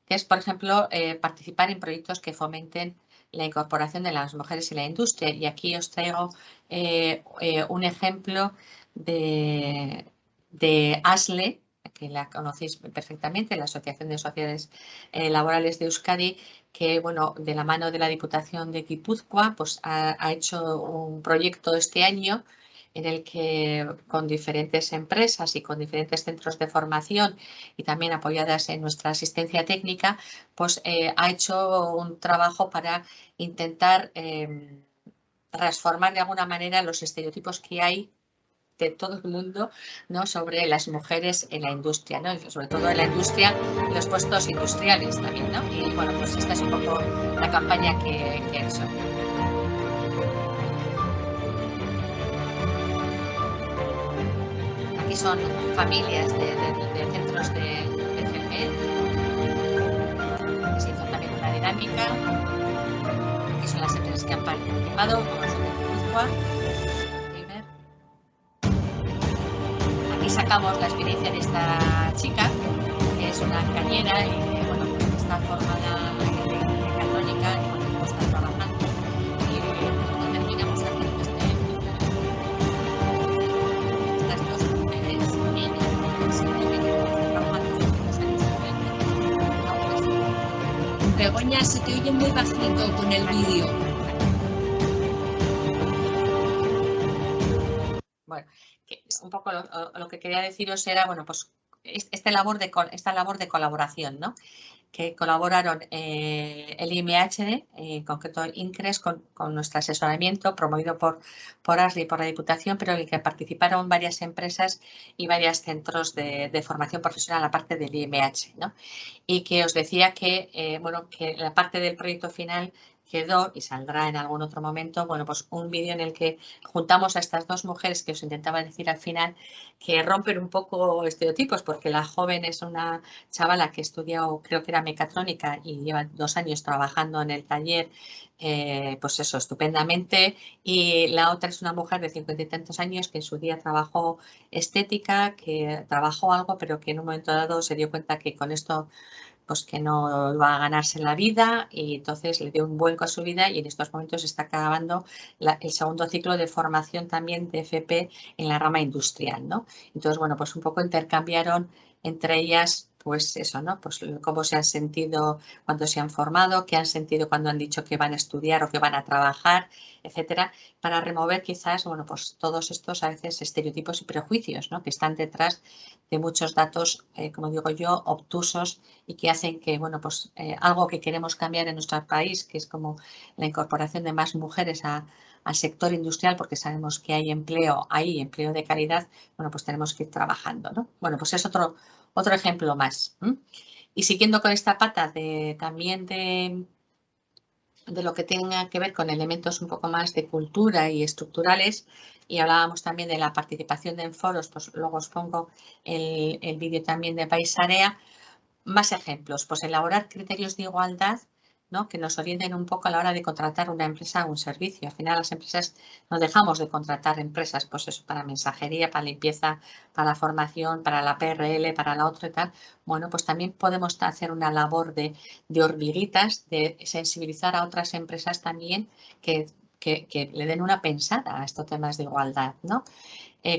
que es, por ejemplo, participar en proyectos que fomenten la incorporación de las mujeres en la industria. Y aquí os traigo un ejemplo de ASLE, que la conocéis perfectamente, la Asociación de Sociedades Laborales de Euskadi, que, bueno, de la mano de la Diputación de Guipúzcoa, pues ha hecho un proyecto este año en el que con diferentes empresas y con diferentes centros de formación y también apoyadas en nuestra asistencia técnica, pues ha hecho un trabajo para intentar transformar de alguna manera los estereotipos que hay de todo el mundo, ¿no? Sobre las mujeres en la industria, ¿no? Sobre todo en la industria, los puestos industriales también, ¿no? Y bueno, pues esta es un poco la campaña que ha hecho. Aquí son familias de centros de FP, que se hizo también una dinámica. Aquí son las empresas que han participado, como son de Guipúzcoa. Aquí sacamos la experiencia de esta chica, que es una cañera y que, bueno, pues está formada en mecatrónica y bueno, pues está trabajando. Y terminamos haciendo estas dos mujeres en el sitio que trabajando en los años 90,
Begoña, se te oye muy bajito con el vídeo.
Bueno, un poco lo que quería deciros era, bueno, pues esta labor de colaboración, ¿no? Que colaboraron el IMHD, en concreto el INCRES, con nuestro asesoramiento promovido por ASRI y por la Diputación, pero en el que participaron varias empresas y varios centros de formación profesional, aparte del IMH, ¿no? Y que os decía que, bueno, que la parte del proyecto final quedó, y saldrá en algún otro momento, bueno, pues un vídeo en el que juntamos a estas dos mujeres que os intentaba decir al final, que rompen un poco estereotipos, porque la joven es una chavala que estudió, creo que era mecatrónica, y lleva 2 años trabajando en el taller, pues eso, estupendamente, y la otra es una mujer de 50 y tantos años que en su día trabajó estética, que trabajó algo, pero que en un momento dado se dio cuenta que con esto pues que no iba a ganarse la vida, y entonces le dio un vuelco a su vida, y en estos momentos está acabando el segundo ciclo de formación también de FP en la rama industrial, ¿no? Entonces, bueno, pues un poco intercambiaron entre ellas, pues eso, ¿no? Pues cómo se han sentido cuando se han formado, qué han sentido cuando han dicho que van a estudiar o que van a trabajar, etcétera, para remover quizás, bueno, pues todos estos a veces estereotipos y prejuicios, ¿no? Que están detrás de muchos datos, como digo yo, obtusos, y que hacen que, bueno, pues algo que queremos cambiar en nuestro país, que es como la incorporación de más mujeres al sector industrial, porque sabemos que hay empleo de calidad, bueno, pues tenemos que ir trabajando, ¿no? Bueno, pues es otro ejemplo más. Y siguiendo con esta pata también de lo que tenga que ver con elementos un poco más de cultura y estructurales, y hablábamos también de la participación en foros, pues luego os pongo el vídeo también de Paisarea. Más ejemplos, pues elaborar criterios de igualdad, ¿no? Que nos orienten un poco a la hora de contratar una empresa o un servicio. Al final las empresas no dejamos de contratar empresas, pues eso, para mensajería, para limpieza, para formación, para la PRL, para la otra y tal. Bueno, pues también podemos hacer una labor de hormiguitas, de sensibilizar a otras empresas también que le den una pensada a estos temas de igualdad, ¿no?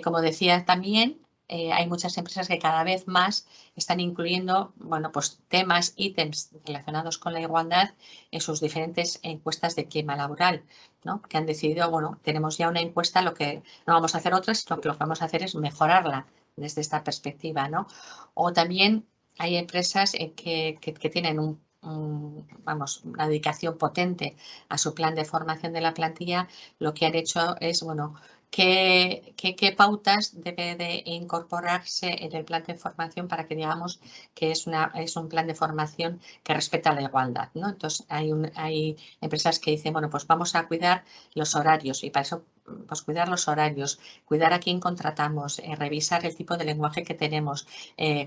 Como decía también, hay muchas empresas que cada vez más están incluyendo, bueno, pues temas, ítems relacionados con la igualdad en sus diferentes encuestas de clima laboral, ¿no? Que han decidido, bueno, tenemos ya una encuesta, lo que no vamos a hacer otras, lo que vamos a hacer es mejorarla desde esta perspectiva, ¿no? O también hay empresas que tienen vamos, una dedicación potente a su plan de formación de la plantilla. Lo que han hecho es, bueno, ¿qué pautas debe de incorporarse en el plan de formación para que digamos que es un plan de formación que respeta la igualdad, ¿no? Entonces, hay empresas que dicen, bueno, pues vamos a cuidar los horarios, y para eso, pues cuidar los horarios, cuidar a quién contratamos, revisar el tipo de lenguaje que tenemos,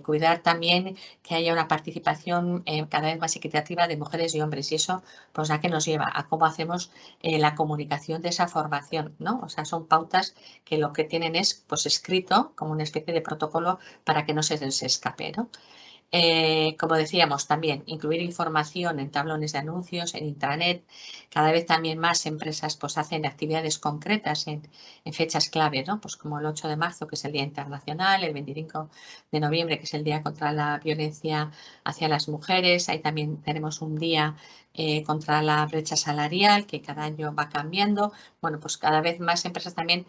cuidar también que haya una participación cada vez más equitativa de mujeres y hombres, y eso, pues a qué nos lleva, a cómo hacemos la comunicación de esa formación, ¿no? O sea, son pautas que lo que tienen es, pues, escrito como una especie de protocolo para que no se les escape, ¿no? Como decíamos, también incluir información en tablones de anuncios, en intranet. Cada vez también más empresas pues hacen actividades concretas en fechas clave, ¿no? Pues como el 8 de marzo, que es el Día Internacional, el 25 de noviembre, que es el Día contra la Violencia hacia las Mujeres. Ahí también tenemos un día contra la brecha salarial, que cada año va cambiando. Bueno, pues cada vez más empresas también,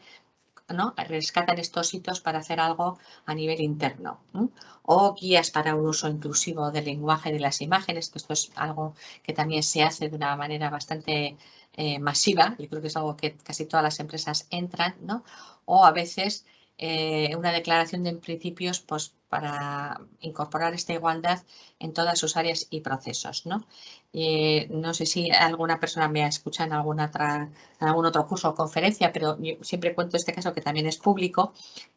¿no? Rescatan estos hitos para hacer algo a nivel interno, ¿no? O guías para un uso inclusivo del lenguaje de las imágenes, que esto es algo que también se hace de una manera bastante masiva. Yo creo que es algo que casi todas las empresas entran, ¿no? O a veces una declaración de principios, pues, para incorporar esta igualdad en todas sus áreas y procesos, ¿no? No sé si alguna persona me escucha en algún otro curso o conferencia, pero yo siempre cuento este caso que también es público,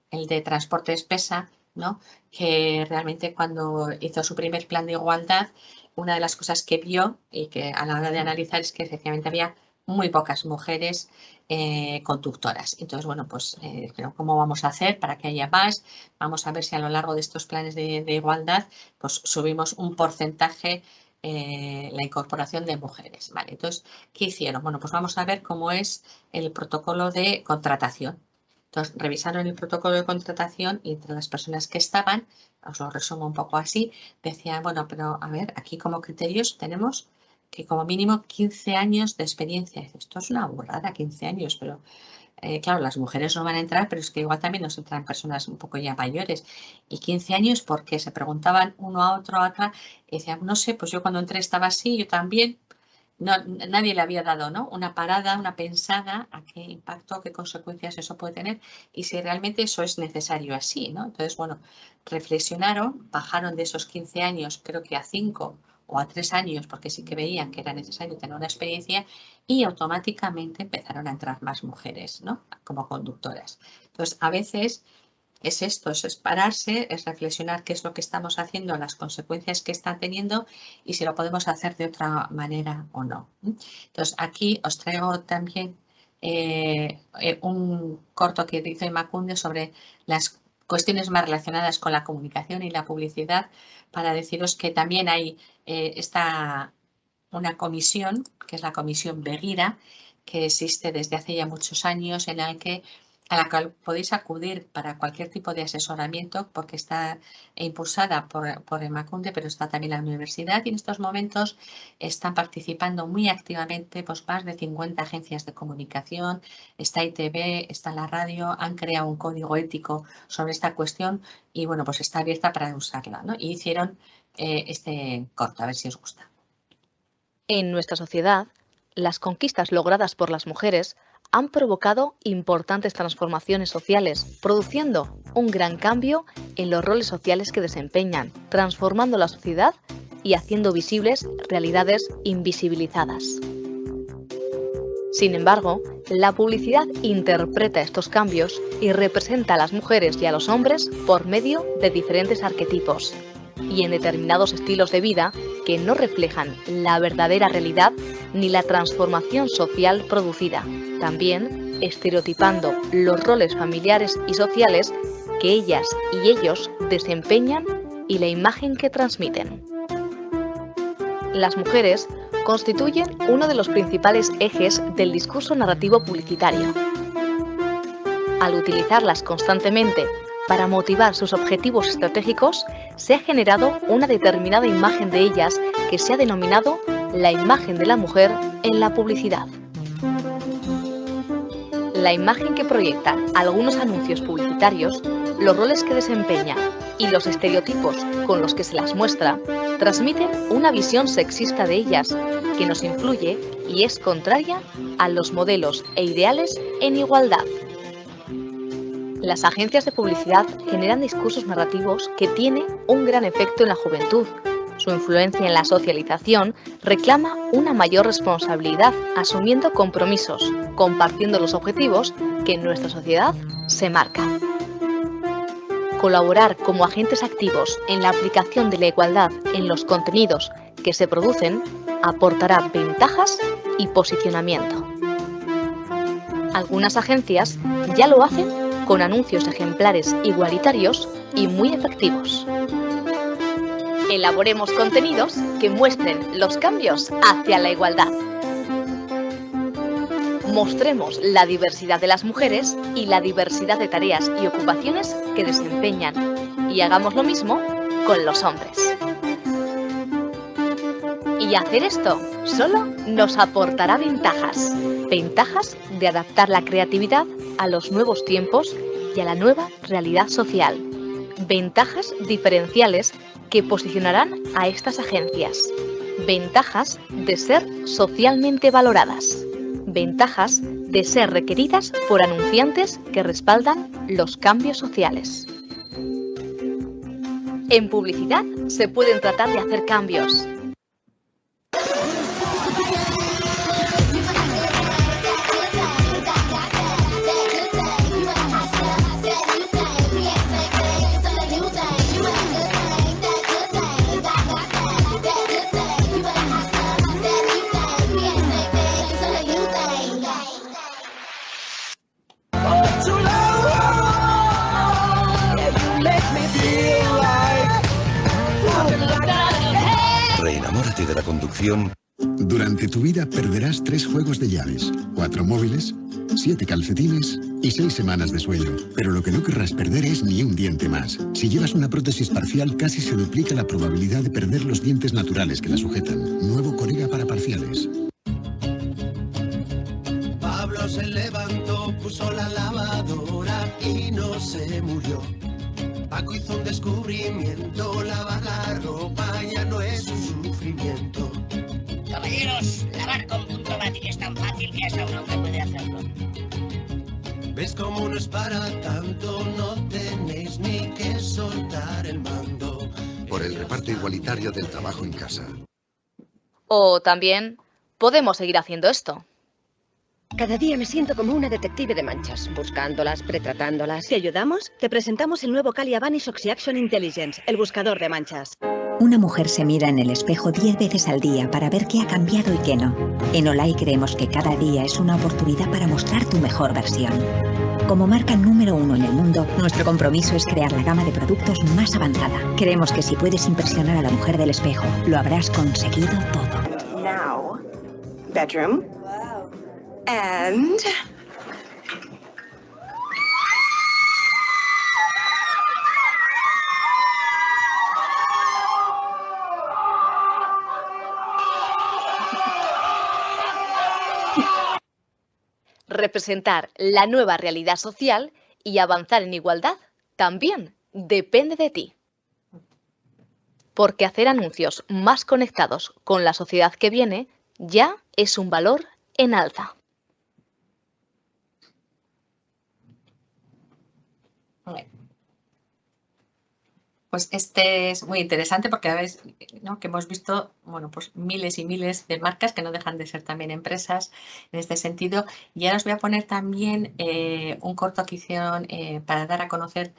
el de Transportes PESA, ¿no? Que realmente cuando hizo su primer plan de igualdad, una de las cosas que vio y que a la hora de analizar es que efectivamente había muy pocas mujeres conductoras. Entonces, bueno, pues, pero ¿cómo vamos a hacer para que haya más? Vamos a ver si a lo largo de estos planes de igualdad, pues subimos un porcentaje la incorporación de mujeres. Vale, entonces, ¿qué hicieron? Bueno, pues vamos a ver cómo es el protocolo de contratación. Entonces, revisaron el protocolo de contratación y entre las personas que estaban, os lo resumo un poco así, decían, bueno, pero a ver, aquí como criterios tenemos que como mínimo 15 años de experiencia. Esto es una burrada, 15 años, pero claro, las mujeres no van a entrar, pero es que igual también nos entran personas un poco ya mayores. Y 15 años, porque se preguntaban uno a otro, a otra, y decían, no sé, pues yo cuando entré estaba así, yo también. No, nadie le había dado, ¿no?, una parada, una pensada a qué impacto, qué consecuencias eso puede tener y si realmente eso es necesario así, ¿no? Entonces, bueno, reflexionaron, bajaron de esos 15 años, creo que a 5 o a 3 años, porque sí que veían que era necesario tener una experiencia y automáticamente empezaron a entrar más mujeres, ¿no?, como conductoras. Entonces, a veces es esto, es pararse, es reflexionar qué es lo que estamos haciendo, las consecuencias que están teniendo y si lo podemos hacer de otra manera o no. Entonces, aquí os traigo también un corto que hizo Emakunde sobre las cuestiones más relacionadas con la comunicación y la publicidad, para deciros que también hay una comisión, que es la Comisión Begira, que existe desde hace ya muchos años, a la cual podéis acudir para cualquier tipo de asesoramiento, porque está impulsada por Emakunde, pero está también la universidad y en estos momentos están participando muy activamente pues, más de 50 agencias de comunicación, está ITV, está la radio, han creado un código ético sobre esta cuestión y bueno, pues está abierta para usarla, ¿no? Y hicieron este corto, a ver si os gusta.
En nuestra sociedad, las conquistas logradas por las mujeres han provocado importantes transformaciones sociales, produciendo un gran cambio en los roles sociales que desempeñan, transformando la sociedad y haciendo visibles realidades invisibilizadas. Sin embargo, la publicidad interpreta estos cambios y representa a las mujeres y a los hombres por medio de diferentes arquetipos y en determinados estilos de vida que no reflejan la verdadera realidad ni la transformación social producida, también estereotipando los roles familiares y sociales que ellas y ellos desempeñan y la imagen que transmiten. Las mujeres constituyen uno de los principales ejes del discurso narrativo publicitario. Al utilizarlas constantemente para motivar sus objetivos estratégicos, se ha generado una determinada imagen de ellas que se ha denominado la imagen de la mujer en la publicidad. La imagen que proyectan algunos anuncios publicitarios, los roles que desempeñan y los estereotipos con los que se las muestra, transmiten una visión sexista de ellas que nos influye y es contraria a los modelos e ideales en igualdad. Las agencias de publicidad generan discursos narrativos que tienen un gran efecto en la juventud. Su influencia en la socialización reclama una mayor responsabilidad, asumiendo compromisos, compartiendo los objetivos que en nuestra sociedad se marcan. Colaborar como agentes activos en la aplicación de la igualdad en los contenidos que se producen aportará ventajas y posicionamiento. Algunas agencias ya lo hacen con anuncios ejemplares igualitarios y muy efectivos. Elaboremos contenidos que muestren los cambios hacia la igualdad. Mostremos la diversidad de las mujeres y la diversidad de tareas y ocupaciones que desempeñan y hagamos lo mismo con los hombres. Y hacer esto solo nos aportará ventajas. Ventajas de adaptar la creatividad a los nuevos tiempos y a la nueva realidad social. Ventajas diferenciales que posicionarán a estas agencias. Ventajas de ser socialmente valoradas. Ventajas de ser requeridas por anunciantes que respaldan los cambios sociales. En publicidad se pueden tratar de hacer cambios.
Reenamórate de la conducción Durante tu vida perderás 3 juegos de llaves, 4 móviles, 7 calcetines y 6 semanas de sueño. Pero lo que no querrás perder es ni un diente más. Si llevas una prótesis parcial, casi se duplica la probabilidad de perder los dientes naturales que la sujetan. Nuevo Corega para parciales.
Pablo se levantó, puso la lavadora y no se murió. Paco hizo un descubrimiento, lavar la ropa ya no es un sufrimiento.
Caballeros, lavar con punto Matic es tan fácil que hasta un hombre puede hacerlo.
¿Ves cómo no es para tanto? No tenéis ni que soltar el mando.
Por el reparto igualitario del trabajo en casa.
O también podemos seguir haciendo esto.
Cada día me siento como una detective de manchas, buscándolas, pretratándolas.
¿Te ayudamos? Te presentamos el nuevo Calia Vanish Oxyaction Intelligence, el buscador de manchas.
Una mujer se mira en el espejo 10 veces al día para ver qué ha cambiado y qué no. En Olay creemos que cada día es una oportunidad para mostrar tu mejor versión. Como marca número 1 en el mundo, nuestro compromiso es crear la gama de productos más avanzada. Creemos que si puedes impresionar a la mujer del espejo, lo habrás conseguido todo.
Now, bedroom. Wow. And...
Representar la nueva realidad social y avanzar en igualdad también depende de ti. Porque hacer anuncios más conectados con la sociedad que viene ya es un valor en alza.
Pues este es muy interesante porque a veces, ¿no?, que hemos visto, bueno, pues miles y miles de marcas que no dejan de ser también empresas en este sentido. Y ahora os voy a poner también un corto que hicieron para dar a conocer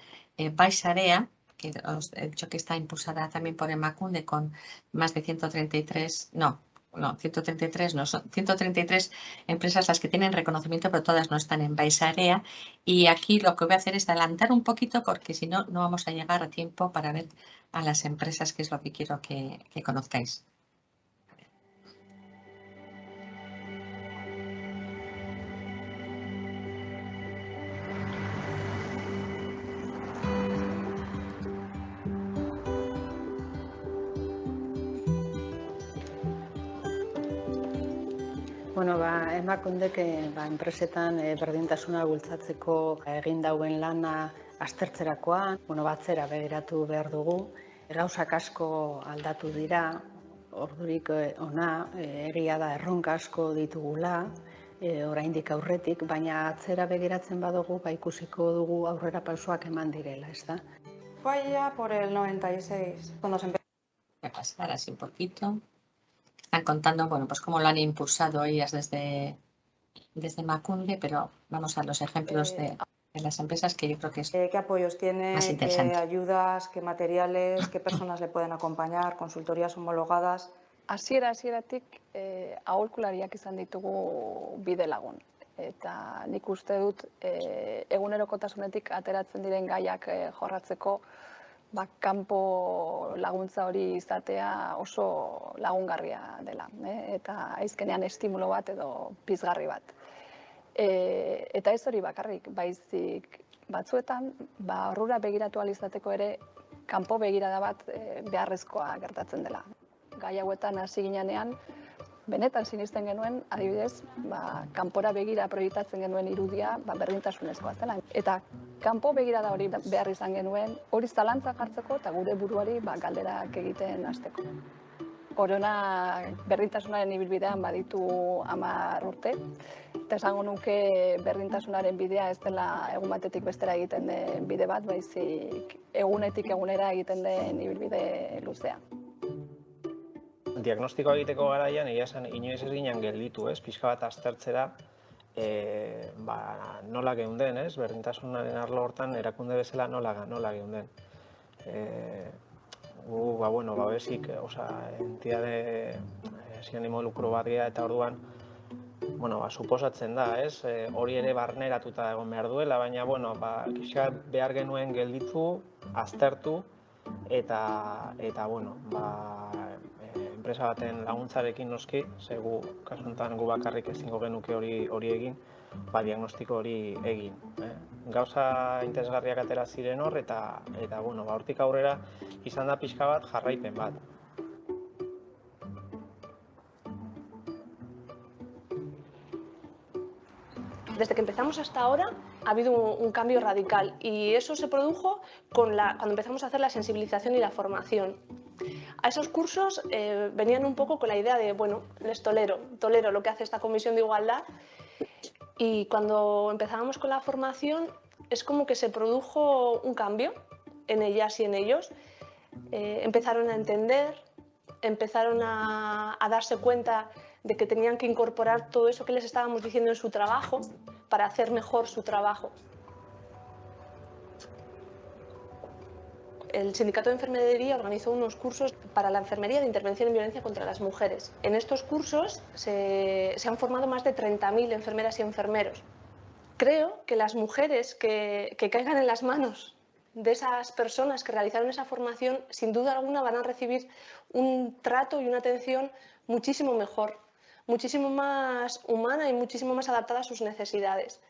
Baixarea, que os he dicho que está impulsada también por Emakunde con más de 133 empresas las que tienen reconocimiento, pero todas no están en Baixarea. Y aquí lo que voy a hacer es adelantar un poquito porque si no, no vamos a llegar a tiempo para ver a las empresas, que es lo que quiero que conozcáis.
Bueno, Emakundek enpresetan berdintasuna bultzatzeko egin dauen lana aztertzerakoan, batzera begiratu behar dugu. Gauzak asko aldatu dira, ordurik ona, egia da erronka asko ditugula, oraindik aurretik, baina atzera begiratzen badugu, ikusiko dugu aurrera pausoak eman direla, ez da?
Fue allá por el 96, cuando se empezó.
Voy a pasar así un poquito. Están contando, bueno, pues cómo lo han impulsado ellas desde Emakunde, pero vamos a los ejemplos de las empresas que yo creo que es
¿Qué apoyos tiene?
más interesante.
¿Qué ayudas? ¿Qué materiales? ¿Qué personas le pueden acompañar? ¿Consultorías homologadas?
Hasieratik aholkulariak izan ditugu bide lagun. Eta nik uste dut egunerokotasunetik ateratzen diren gaiak jorratzeko kanpo laguntza hori izatea oso lagungarria dela, eta aizkenean estimulo bat edo pizgarri bat. Eta ez hori bakarrik, baizik batzuetan, aurrera begiratu ahal izateko ere kanpo begirada bat beharrezkoa gertatzen dela. Gai hauetan hasi ginean, benetan sinisten genuen, adibidez, kanpora begira proiektatzen genuen irudia berdintasunezkoa zela. Eta kanpo begirada hori behar izan genuen, hori zalantzak jartzeko eta gure buruari galderak egiten hasteko. Korona berdintasunaren ibilbidean baditu 10 urte, eta esango nuke berdintasunaren bidea ez dela egun batetik bestera egiten den bide bat, baizik egunetik egunera egiten den ibilbide luzea.
Diagnostikoa egiteko garaian, egia esan, inoiz ez ginen gelditu, pixka bat aztertzera nola geunden, berdintasunaren arlo hortan erakunde bezala nola geunden. Babesik, entidade sin ánimo de lucro bat gea eta orduan, suposatzen da, hori ere barneratuta egon behar duela, baina, pixka behar genuen gelditu, aztertu, eta, enpresa baten laguntzarekin noski, ze gu, kasu honetan gu bakarrik ezingo genuke hori egin, diagnostiko hori egin. Gauza interesgarriak atera ziren hor, eta bueno, hortik aurrera izan da pixka bat jarraipen bat.
Desde que empezamos hasta ahora ha habido un cambio radical y eso se produjo cuando empezamos a hacer la sensibilización y la formación. A esos cursos venían un poco con la idea de, bueno, les tolero lo que hace esta Comisión de Igualdad, y cuando empezábamos con la formación es como que se produjo un cambio en ellas y en ellos. Empezaron a entender, empezaron a darse cuenta de que tenían que incorporar todo eso que les estábamos diciendo en su trabajo para hacer mejor su trabajo. El Sindicato de Enfermería organizó unos cursos para la enfermería de intervención en violencia contra las mujeres. En estos cursos se han formado más de 30.000 enfermeras y enfermeros. Creo que las mujeres que caigan en las manos de esas personas que realizaron esa formación, sin duda alguna van a recibir un trato y una atención muchísimo mejor, muchísimo más humana y muchísimo más adaptada a sus necesidades.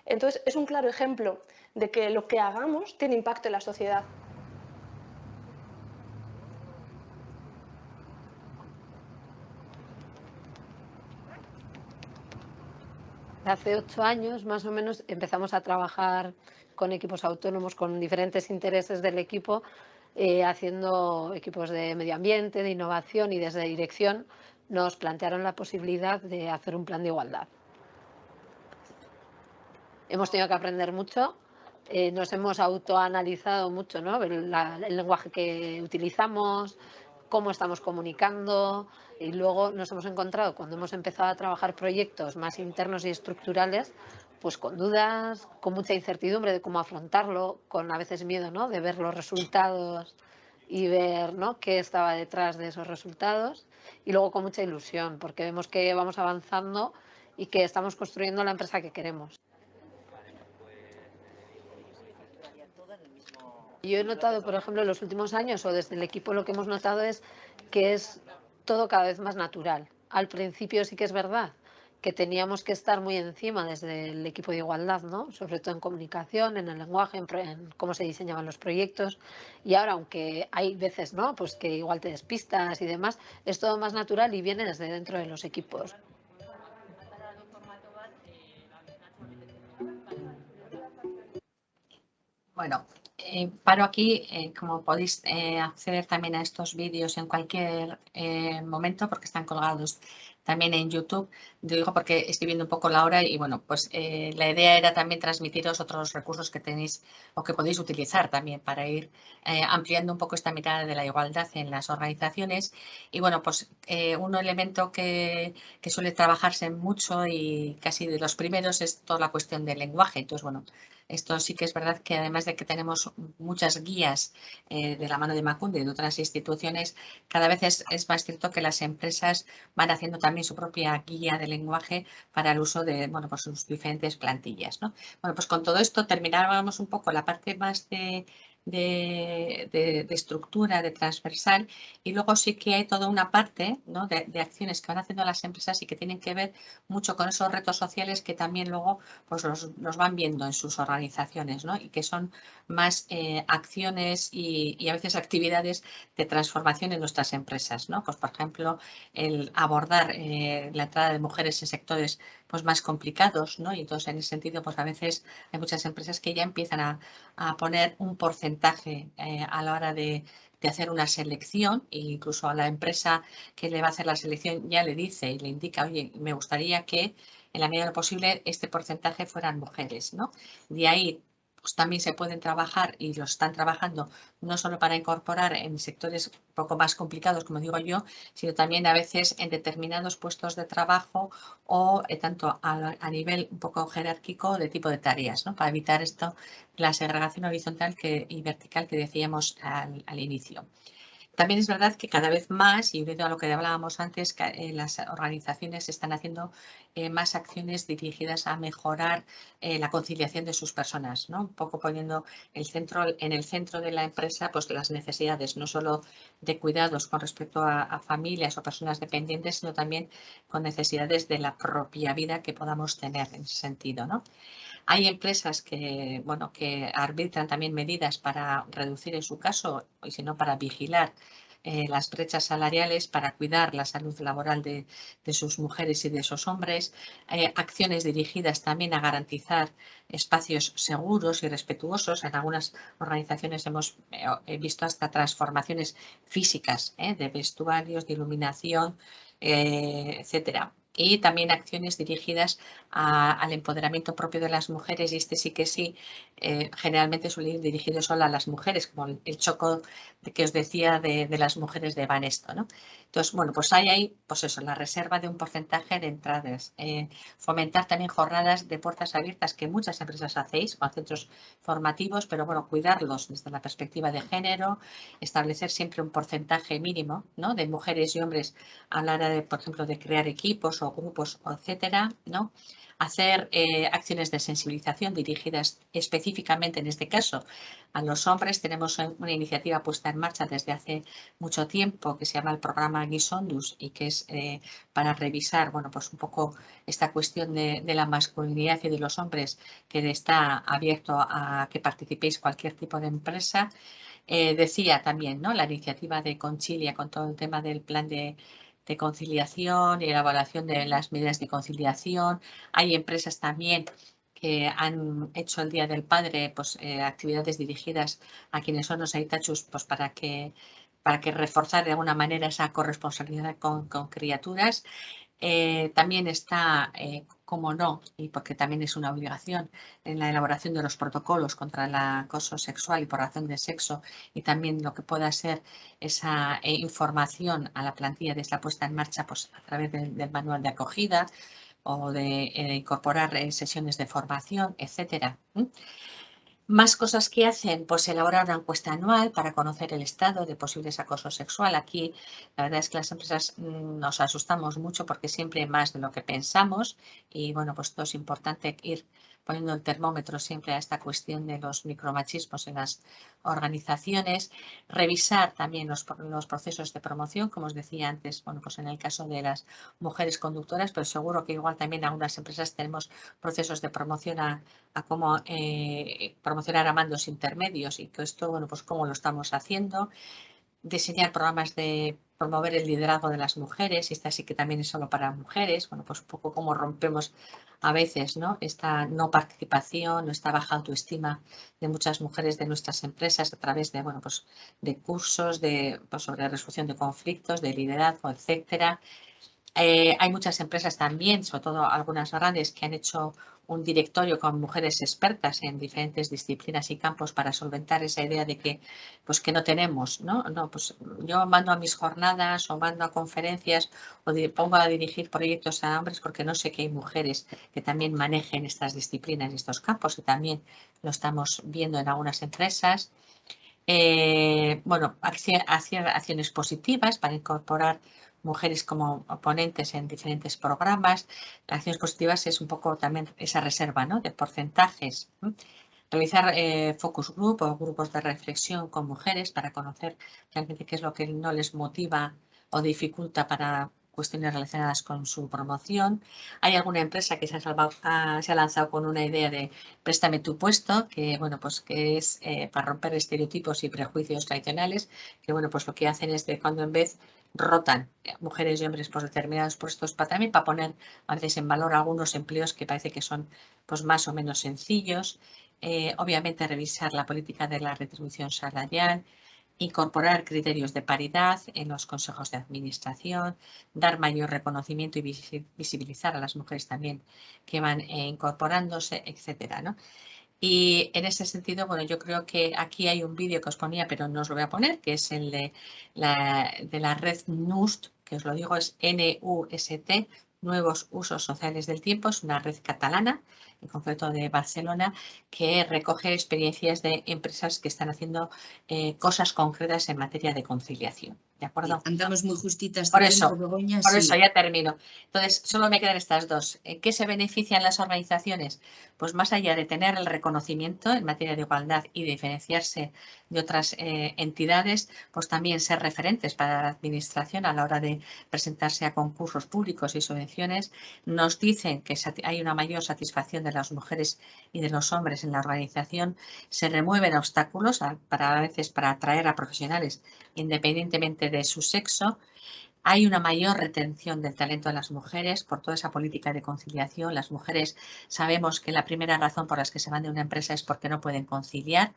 Entonces, es un claro ejemplo de que lo que hagamos tiene impacto en la sociedad.
Hace 8 años, más o menos, empezamos a trabajar con equipos autónomos, con diferentes intereses del equipo, haciendo equipos de medio ambiente, de innovación, y desde dirección nos plantearon la posibilidad de hacer un plan de igualdad. Hemos tenido que aprender mucho, nos hemos autoanalizado mucho, ¿no? El lenguaje que utilizamos, cómo estamos comunicando, y luego nos hemos encontrado, cuando hemos empezado a trabajar proyectos más internos y estructurales, pues con dudas, con mucha incertidumbre de cómo afrontarlo, con a veces miedo, ¿no?, de ver los resultados y ver, ¿no?, qué estaba detrás de esos resultados, y luego con mucha ilusión, porque vemos que vamos avanzando y que estamos construyendo la empresa que queremos. Yo he notado, por ejemplo, en los últimos años, o desde el equipo, lo que hemos notado es que es todo cada vez más natural. Al principio sí que es verdad que teníamos que estar muy encima desde el equipo de igualdad, ¿no?, sobre todo en comunicación, en el lenguaje, en cómo se diseñaban los proyectos, y ahora, aunque hay veces, ¿no?, pues que igual te despistas y demás, es todo más natural y viene desde dentro de los equipos.
Bueno, paro aquí, como podéis acceder también a estos vídeos en cualquier momento, porque están colgados también en YouTube. Digo porque estoy viendo un poco la hora y bueno, pues la idea era también transmitiros otros recursos que tenéis o que podéis utilizar también para ir ampliando un poco esta mirada de la igualdad en las organizaciones. Y bueno, pues un elemento que suele trabajarse mucho y casi de los primeros es toda la cuestión del lenguaje. Entonces, bueno, esto sí que es verdad que además de que tenemos muchas guías de la mano de Emakunde y de otras instituciones, cada vez es más cierto que las empresas van haciendo también su propia guía de lenguaje para el uso de, bueno, pues sus diferentes plantillas, ¿no? Bueno, pues con todo esto terminábamos un poco la parte más de estructura, de transversal, y luego sí que hay toda una parte, ¿no?, de acciones que van haciendo las empresas y que tienen que ver mucho con esos retos sociales que también luego pues los van viendo en sus organizaciones, ¿no?, y que son más acciones y a veces actividades de transformación en nuestras empresas, ¿no? Pues por ejemplo, el abordar la entrada de mujeres en sectores pues más complicados, ¿no? Y entonces en ese sentido pues a veces hay muchas empresas que ya empiezan a poner un porcentaje a la hora de hacer una selección, e incluso a la empresa que le va a hacer la selección ya le dice y le indica, oye, me gustaría que en la medida de lo posible este porcentaje fueran mujeres, ¿no? De ahí pues también se pueden trabajar y lo están trabajando no solo para incorporar en sectores un poco más complicados, como digo yo, sino también a veces en determinados puestos de trabajo o tanto a nivel un poco jerárquico de tipo de tareas, ¿no?, para evitar esto, la segregación horizontal y vertical que decíamos al inicio. También es verdad que cada vez más, y unido a lo que hablábamos antes, las organizaciones están haciendo más acciones dirigidas a mejorar la conciliación de sus personas, ¿no? Un poco poniendo en el centro de la empresa pues, las necesidades, no solo de cuidados con respecto a familias o personas dependientes, sino también con necesidades de la propia vida que podamos tener en ese sentido, ¿no? Hay empresas que, bueno, que arbitran también medidas para reducir en su caso, y si no para vigilar las brechas salariales, para cuidar la salud laboral de sus mujeres y de esos hombres, acciones dirigidas también a garantizar espacios seguros y respetuosos. En algunas organizaciones hemos visto hasta transformaciones físicas de vestuarios, de iluminación, etcétera. Y también acciones dirigidas al empoderamiento propio de las mujeres, y este sí que sí, generalmente suele ir dirigido solo a las mujeres, como el choco que os decía de las mujeres de Banesto, ¿no? Entonces, bueno, pues hay ahí, pues eso, la reserva de un porcentaje de entradas, fomentar también jornadas de puertas abiertas que muchas empresas hacéis con centros formativos, pero bueno, cuidarlos desde la perspectiva de género, establecer siempre un porcentaje mínimo, ¿no? De mujeres y hombres a la hora de, por ejemplo, de crear equipos o grupos, etcétera, ¿no? Hacer acciones de sensibilización dirigidas específicamente, en este caso, a los hombres. Tenemos una iniciativa puesta en marcha desde hace mucho tiempo que se llama el programa Gizonduz y que es para revisar, bueno, pues un poco esta cuestión de la masculinidad y de los hombres, que está abierto a que participéis cualquier tipo de empresa. Decía también, ¿no? La iniciativa de Conchilia con todo el tema del plan de conciliación y elaboración de las medidas de conciliación. Hay empresas también que han hecho el Día del Padre, pues actividades dirigidas a quienes son los aitachus, pues para que reforzar de alguna manera esa corresponsabilidad con criaturas. También está, como no, y porque también es una obligación, en la elaboración de los protocolos contra el acoso sexual y por razón de sexo, y también lo que pueda ser esa información a la plantilla desde la puesta en marcha pues, a través del manual de acogida o de incorporar sesiones de formación, etcétera. Más cosas que hacen, pues elaborar una encuesta anual para conocer el estado de posibles acoso sexual. Aquí la verdad es que las empresas nos asustamos mucho porque siempre hay más de lo que pensamos y bueno, pues esto es importante ir poniendo el termómetro siempre a esta cuestión de los micromachismos en las organizaciones. Revisar también los procesos de promoción, como os decía antes, bueno, pues en el caso de las mujeres conductoras, pero seguro que igual también en algunas empresas tenemos procesos de promoción a cómo promocionar a mandos intermedios y que esto, bueno, pues cómo lo estamos haciendo. Diseñar programas de promover el liderazgo de las mujeres, y esta sí que también es solo para mujeres, bueno, pues un poco cómo rompemos a veces, ¿no? Esta no participación, esta baja autoestima de muchas mujeres de nuestras empresas a través de, bueno, pues de cursos pues sobre resolución de conflictos, de liderazgo, etcétera. Hay muchas empresas también, sobre todo algunas grandes, que han hecho un directorio con mujeres expertas en diferentes disciplinas y campos para solventar esa idea de que, pues, que no tenemos, ¿no? No, pues yo mando a mis jornadas o mando a conferencias o pongo a dirigir proyectos a hombres porque no sé que hay mujeres que también manejen estas disciplinas y estos campos, y también lo estamos viendo en algunas empresas. Bueno, acciones positivas para incorporar mujeres como ponentes en diferentes programas. Las acciones positivas es un poco también esa reserva, ¿no? De porcentajes. Realizar focus group o grupos de reflexión con mujeres para conocer realmente qué es lo que no les motiva o dificulta para cuestiones relacionadas con su promoción. Hay alguna empresa que se ha lanzado con una idea de préstame tu puesto, que bueno, pues que es para romper estereotipos y prejuicios tradicionales, que bueno, pues lo que hacen es de cuando en vez rotan mujeres y hombres por determinados puestos también para poner a veces en valor algunos empleos que parece que son pues más o menos sencillos. Obviamente revisar la política de la retribución salarial, incorporar criterios de paridad en los consejos de administración, dar mayor reconocimiento y visibilizar a las mujeres también que van incorporándose, etcétera, ¿no? Y en ese sentido, bueno, yo creo que aquí hay un vídeo que os ponía, pero no os lo voy a poner, que es el de la red NUST, que os lo digo, es NUST, Nuevos Usos Sociales del Tiempo, es una red catalana, en concreto de Barcelona, que recoge experiencias de empresas que están haciendo cosas concretas en materia de conciliación. ¿De acuerdo?
Andamos muy justitas de
por eso,
tiempo, Begoña,
por
sí.
eso ya termino. Entonces, solo me quedan estas dos. ¿Qué se benefician las organizaciones? Pues más allá de tener el reconocimiento en materia de igualdad y diferenciarse de otras entidades, pues también ser referentes para la administración a la hora de presentarse a concursos públicos y subvenciones. Nos dicen que hay una mayor satisfacción de las mujeres y de los hombres en la organización. Se remueven obstáculos a veces para atraer a profesionales independientemente de su sexo. Hay una mayor retención del talento de las mujeres por toda esa política de conciliación. Las mujeres sabemos que la primera razón por las que se van de una empresa es porque no pueden conciliar.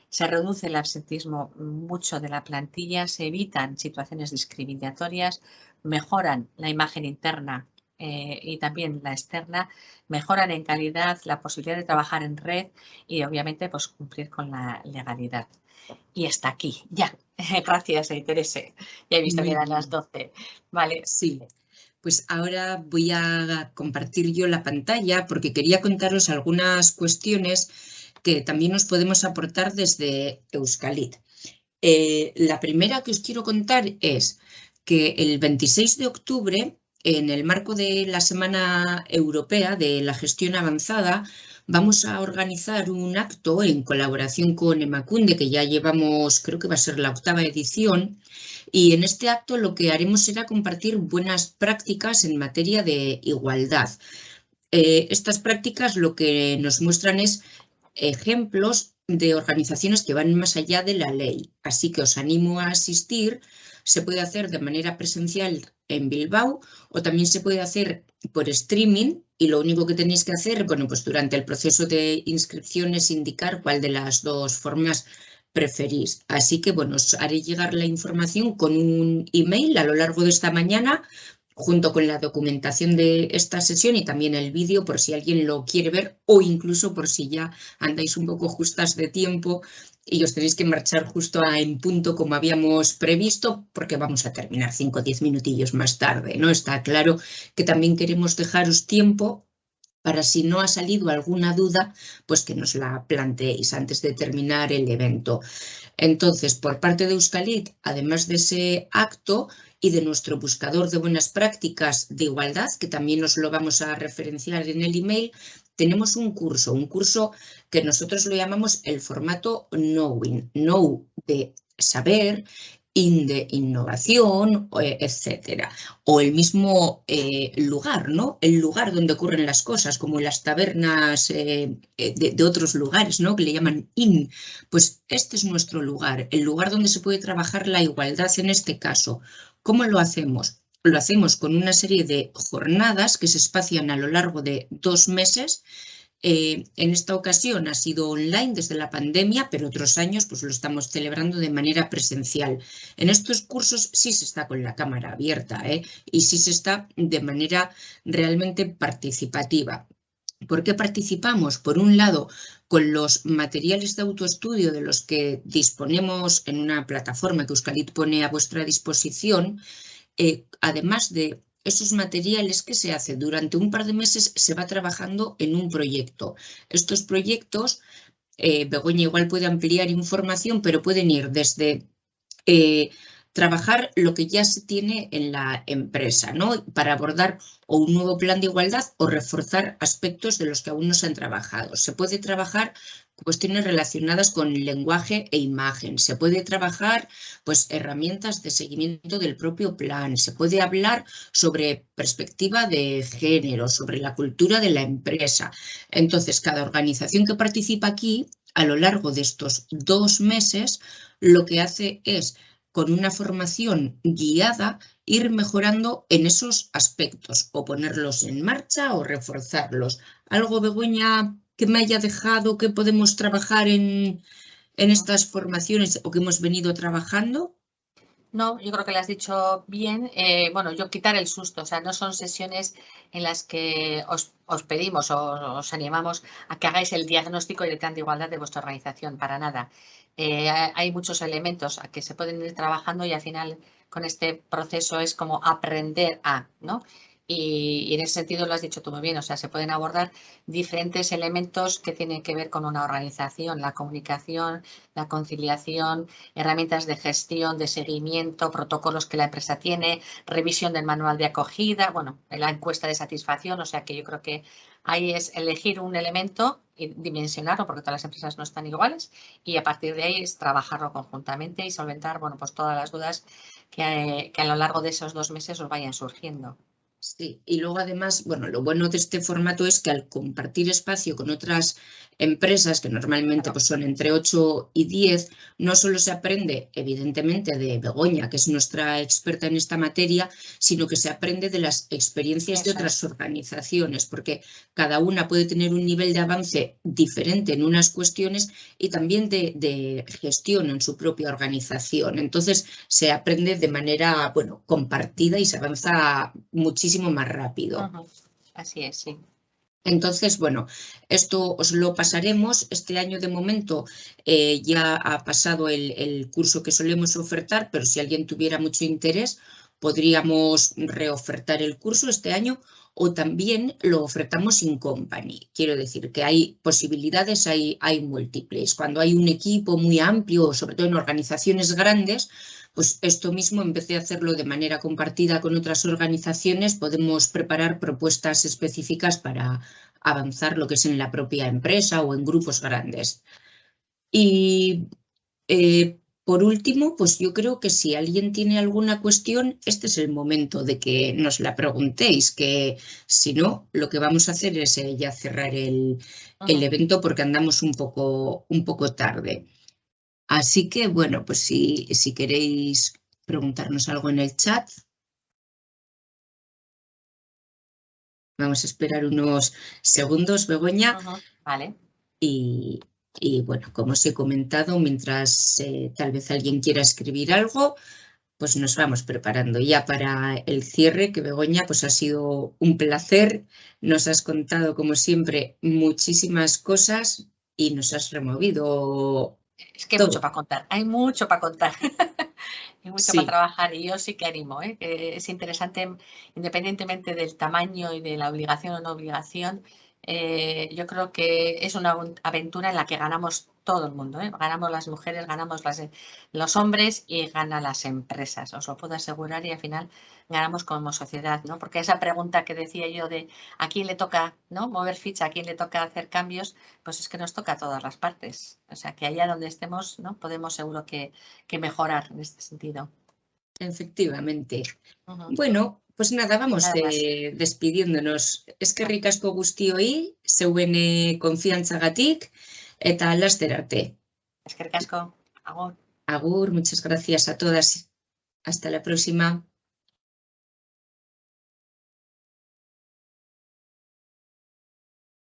Se reduce el absentismo mucho de la plantilla, se evitan situaciones discriminatorias, mejoran la imagen interna y también la externa, mejoran en calidad la posibilidad de trabajar en red y obviamente pues cumplir con la legalidad. Y hasta aquí, ya. Gracias, Teresa. Ya he visto que eran las 12. Vale.
Sí. Pues ahora voy a compartir yo la pantalla porque quería contaros algunas cuestiones que también nos podemos aportar desde Euskalit. La primera que os quiero contar es que el 26 de octubre, en el marco de la Semana Europea de la Gestión Avanzada, vamos a organizar un acto en colaboración con Emakunde, que ya llevamos, creo que va a ser la 8ª edición, y en este acto lo que haremos será compartir buenas prácticas en materia de igualdad. Estas prácticas lo que nos muestran es ejemplos de organizaciones que van más allá de la ley, así que os animo a asistir. Se puede hacer de manera presencial en Bilbao o también se puede hacer por streaming y lo único que tenéis que hacer, bueno, pues durante el proceso de inscripción es indicar cuál de las dos formas preferís. Así que, bueno, os haré llegar la información con un email a lo largo de esta mañana junto con la documentación de esta sesión y también el vídeo por si alguien lo quiere ver o incluso por si ya andáis un poco justas de tiempo y os tenéis que marchar justo en punto como habíamos previsto porque vamos a terminar 5 o 10 minutillos más tarde, ¿no? Está claro que también queremos dejaros tiempo para si no ha salido alguna duda, pues que nos la planteéis antes de terminar el evento. Entonces, por parte de Euskalit, además de ese acto y de nuestro buscador de buenas prácticas de igualdad, que también os lo vamos a referenciar en el email, tenemos un curso que nosotros lo llamamos el formato Knowing, Know de saber, In de innovación, etcétera. O el mismo lugar, ¿no? El lugar donde ocurren las cosas, como las tabernas de otros lugares, ¿no? Que le llaman In. Pues este es nuestro lugar, el lugar donde se puede trabajar la igualdad en este caso. ¿Cómo lo hacemos? Lo hacemos con una serie de jornadas que se espacian a lo largo de 2 meses. En esta ocasión ha sido online desde la pandemia, pero otros años pues lo estamos celebrando de manera presencial. En estos cursos sí se está con la cámara abierta y sí se está de manera realmente participativa. ¿Por qué participamos? Por un lado, con los materiales de autoestudio de los que disponemos en una plataforma que Euskalit pone a vuestra disposición, además de esos materiales que se hace durante un par de meses se va trabajando en un proyecto. Estos proyectos, Begoña igual puede ampliar información, pero pueden ir desde trabajar lo que ya se tiene en la empresa, ¿no? Para abordar o un nuevo plan de igualdad o reforzar aspectos de los que aún no se han trabajado. Se puede trabajar cuestiones relacionadas con lenguaje e imagen. Se puede trabajar pues, herramientas de seguimiento del propio plan. Se puede hablar sobre perspectiva de género, sobre la cultura de la empresa. Entonces, cada organización que participa aquí, a lo largo de estos 2 meses, lo que hace es, con una formación guiada, ir mejorando en esos aspectos o ponerlos en marcha o reforzarlos. ¿Algo, Begoña, que me haya dejado que podemos trabajar en estas formaciones o que hemos venido trabajando?
No, yo creo que lo has dicho bien. Bueno, yo quitar el susto, o sea, no son sesiones en las que os pedimos o os animamos a que hagáis el diagnóstico y el plan de igualdad de vuestra organización, para nada. Hay muchos elementos a que se pueden ir trabajando y al final este proceso es como aprender a, ¿no? Y en ese sentido lo has dicho tú muy bien, o sea, se pueden abordar diferentes elementos que tienen que ver con una organización, la comunicación, la conciliación, herramientas de gestión, de seguimiento, protocolos que la empresa tiene, revisión del manual de acogida, bueno, la encuesta de satisfacción, o sea que yo creo que ahí es elegir un elemento y dimensionarlo, porque todas las empresas no están iguales, y a partir de ahí es trabajarlo conjuntamente y solventar, bueno, pues todas las dudas que a lo largo de esos 2 meses os vayan surgiendo.
Sí, y luego además, bueno, lo bueno de este formato es que al compartir espacio con otras empresas, que normalmente pues, son entre 8 y 10, no solo se aprende, evidentemente, de Begoña, que es nuestra experta en esta materia, sino que se aprende de las experiencias de otras organizaciones, porque cada una puede tener un nivel de avance diferente en unas cuestiones y también de gestión en su propia organización. Entonces, se aprende de manera, bueno, compartida y se avanza muchísimo más rápido.
Así es, sí.
Entonces, bueno, esto os lo pasaremos. Este año de momento ya ha pasado el curso que solemos ofertar, pero si alguien tuviera mucho interés, podríamos reofertar el curso este año o también lo ofertamos in company. Quiero decir que hay posibilidades, hay múltiples. Cuando hay un equipo muy amplio, sobre todo en organizaciones grandes, pues esto mismo, en vez de hacerlo de manera compartida con otras organizaciones, podemos preparar propuestas específicas para avanzar lo que es en la propia empresa o en grupos grandes. Y por último, pues yo creo que si alguien tiene alguna cuestión, este es el momento de que nos la preguntéis, que si no, lo que vamos a hacer es ya cerrar el evento porque andamos un poco tarde. Así que, bueno, pues si queréis preguntarnos algo en el chat. Vamos a esperar unos segundos, Begoña.
Vale.
Y bueno, como os he comentado, mientras tal vez alguien quiera escribir algo, pues nos vamos preparando ya para el cierre, que Begoña, pues ha sido un placer. Nos has contado, como siempre, muchísimas cosas y nos has removido.
Es que hay mucho para contar, hay mucho para contar. Hay mucho
Sí.
para trabajar y yo sí que animo, que es interesante, independientemente del tamaño y de la obligación o no obligación, yo creo que es una aventura en la que ganamos todo el mundo, ganamos las mujeres, ganamos los hombres y ganan las empresas, os lo puedo asegurar, y al final ganamos como sociedad, ¿no? Porque esa pregunta que decía yo de a quién le toca, ¿no?, mover ficha, a quién le toca hacer cambios, pues es que nos toca a todas las partes. O sea, que allá donde estemos, ¿no?, podemos seguro que mejorar en este sentido.
Efectivamente. Bueno, pues nada, vamos despidiéndonos. Eskerrik asko guztioi, zeuen konfiantzagatik eta laster arte.
Eskerrik asko. Agur.
Agur, muchas gracias a todas. Hasta la próxima.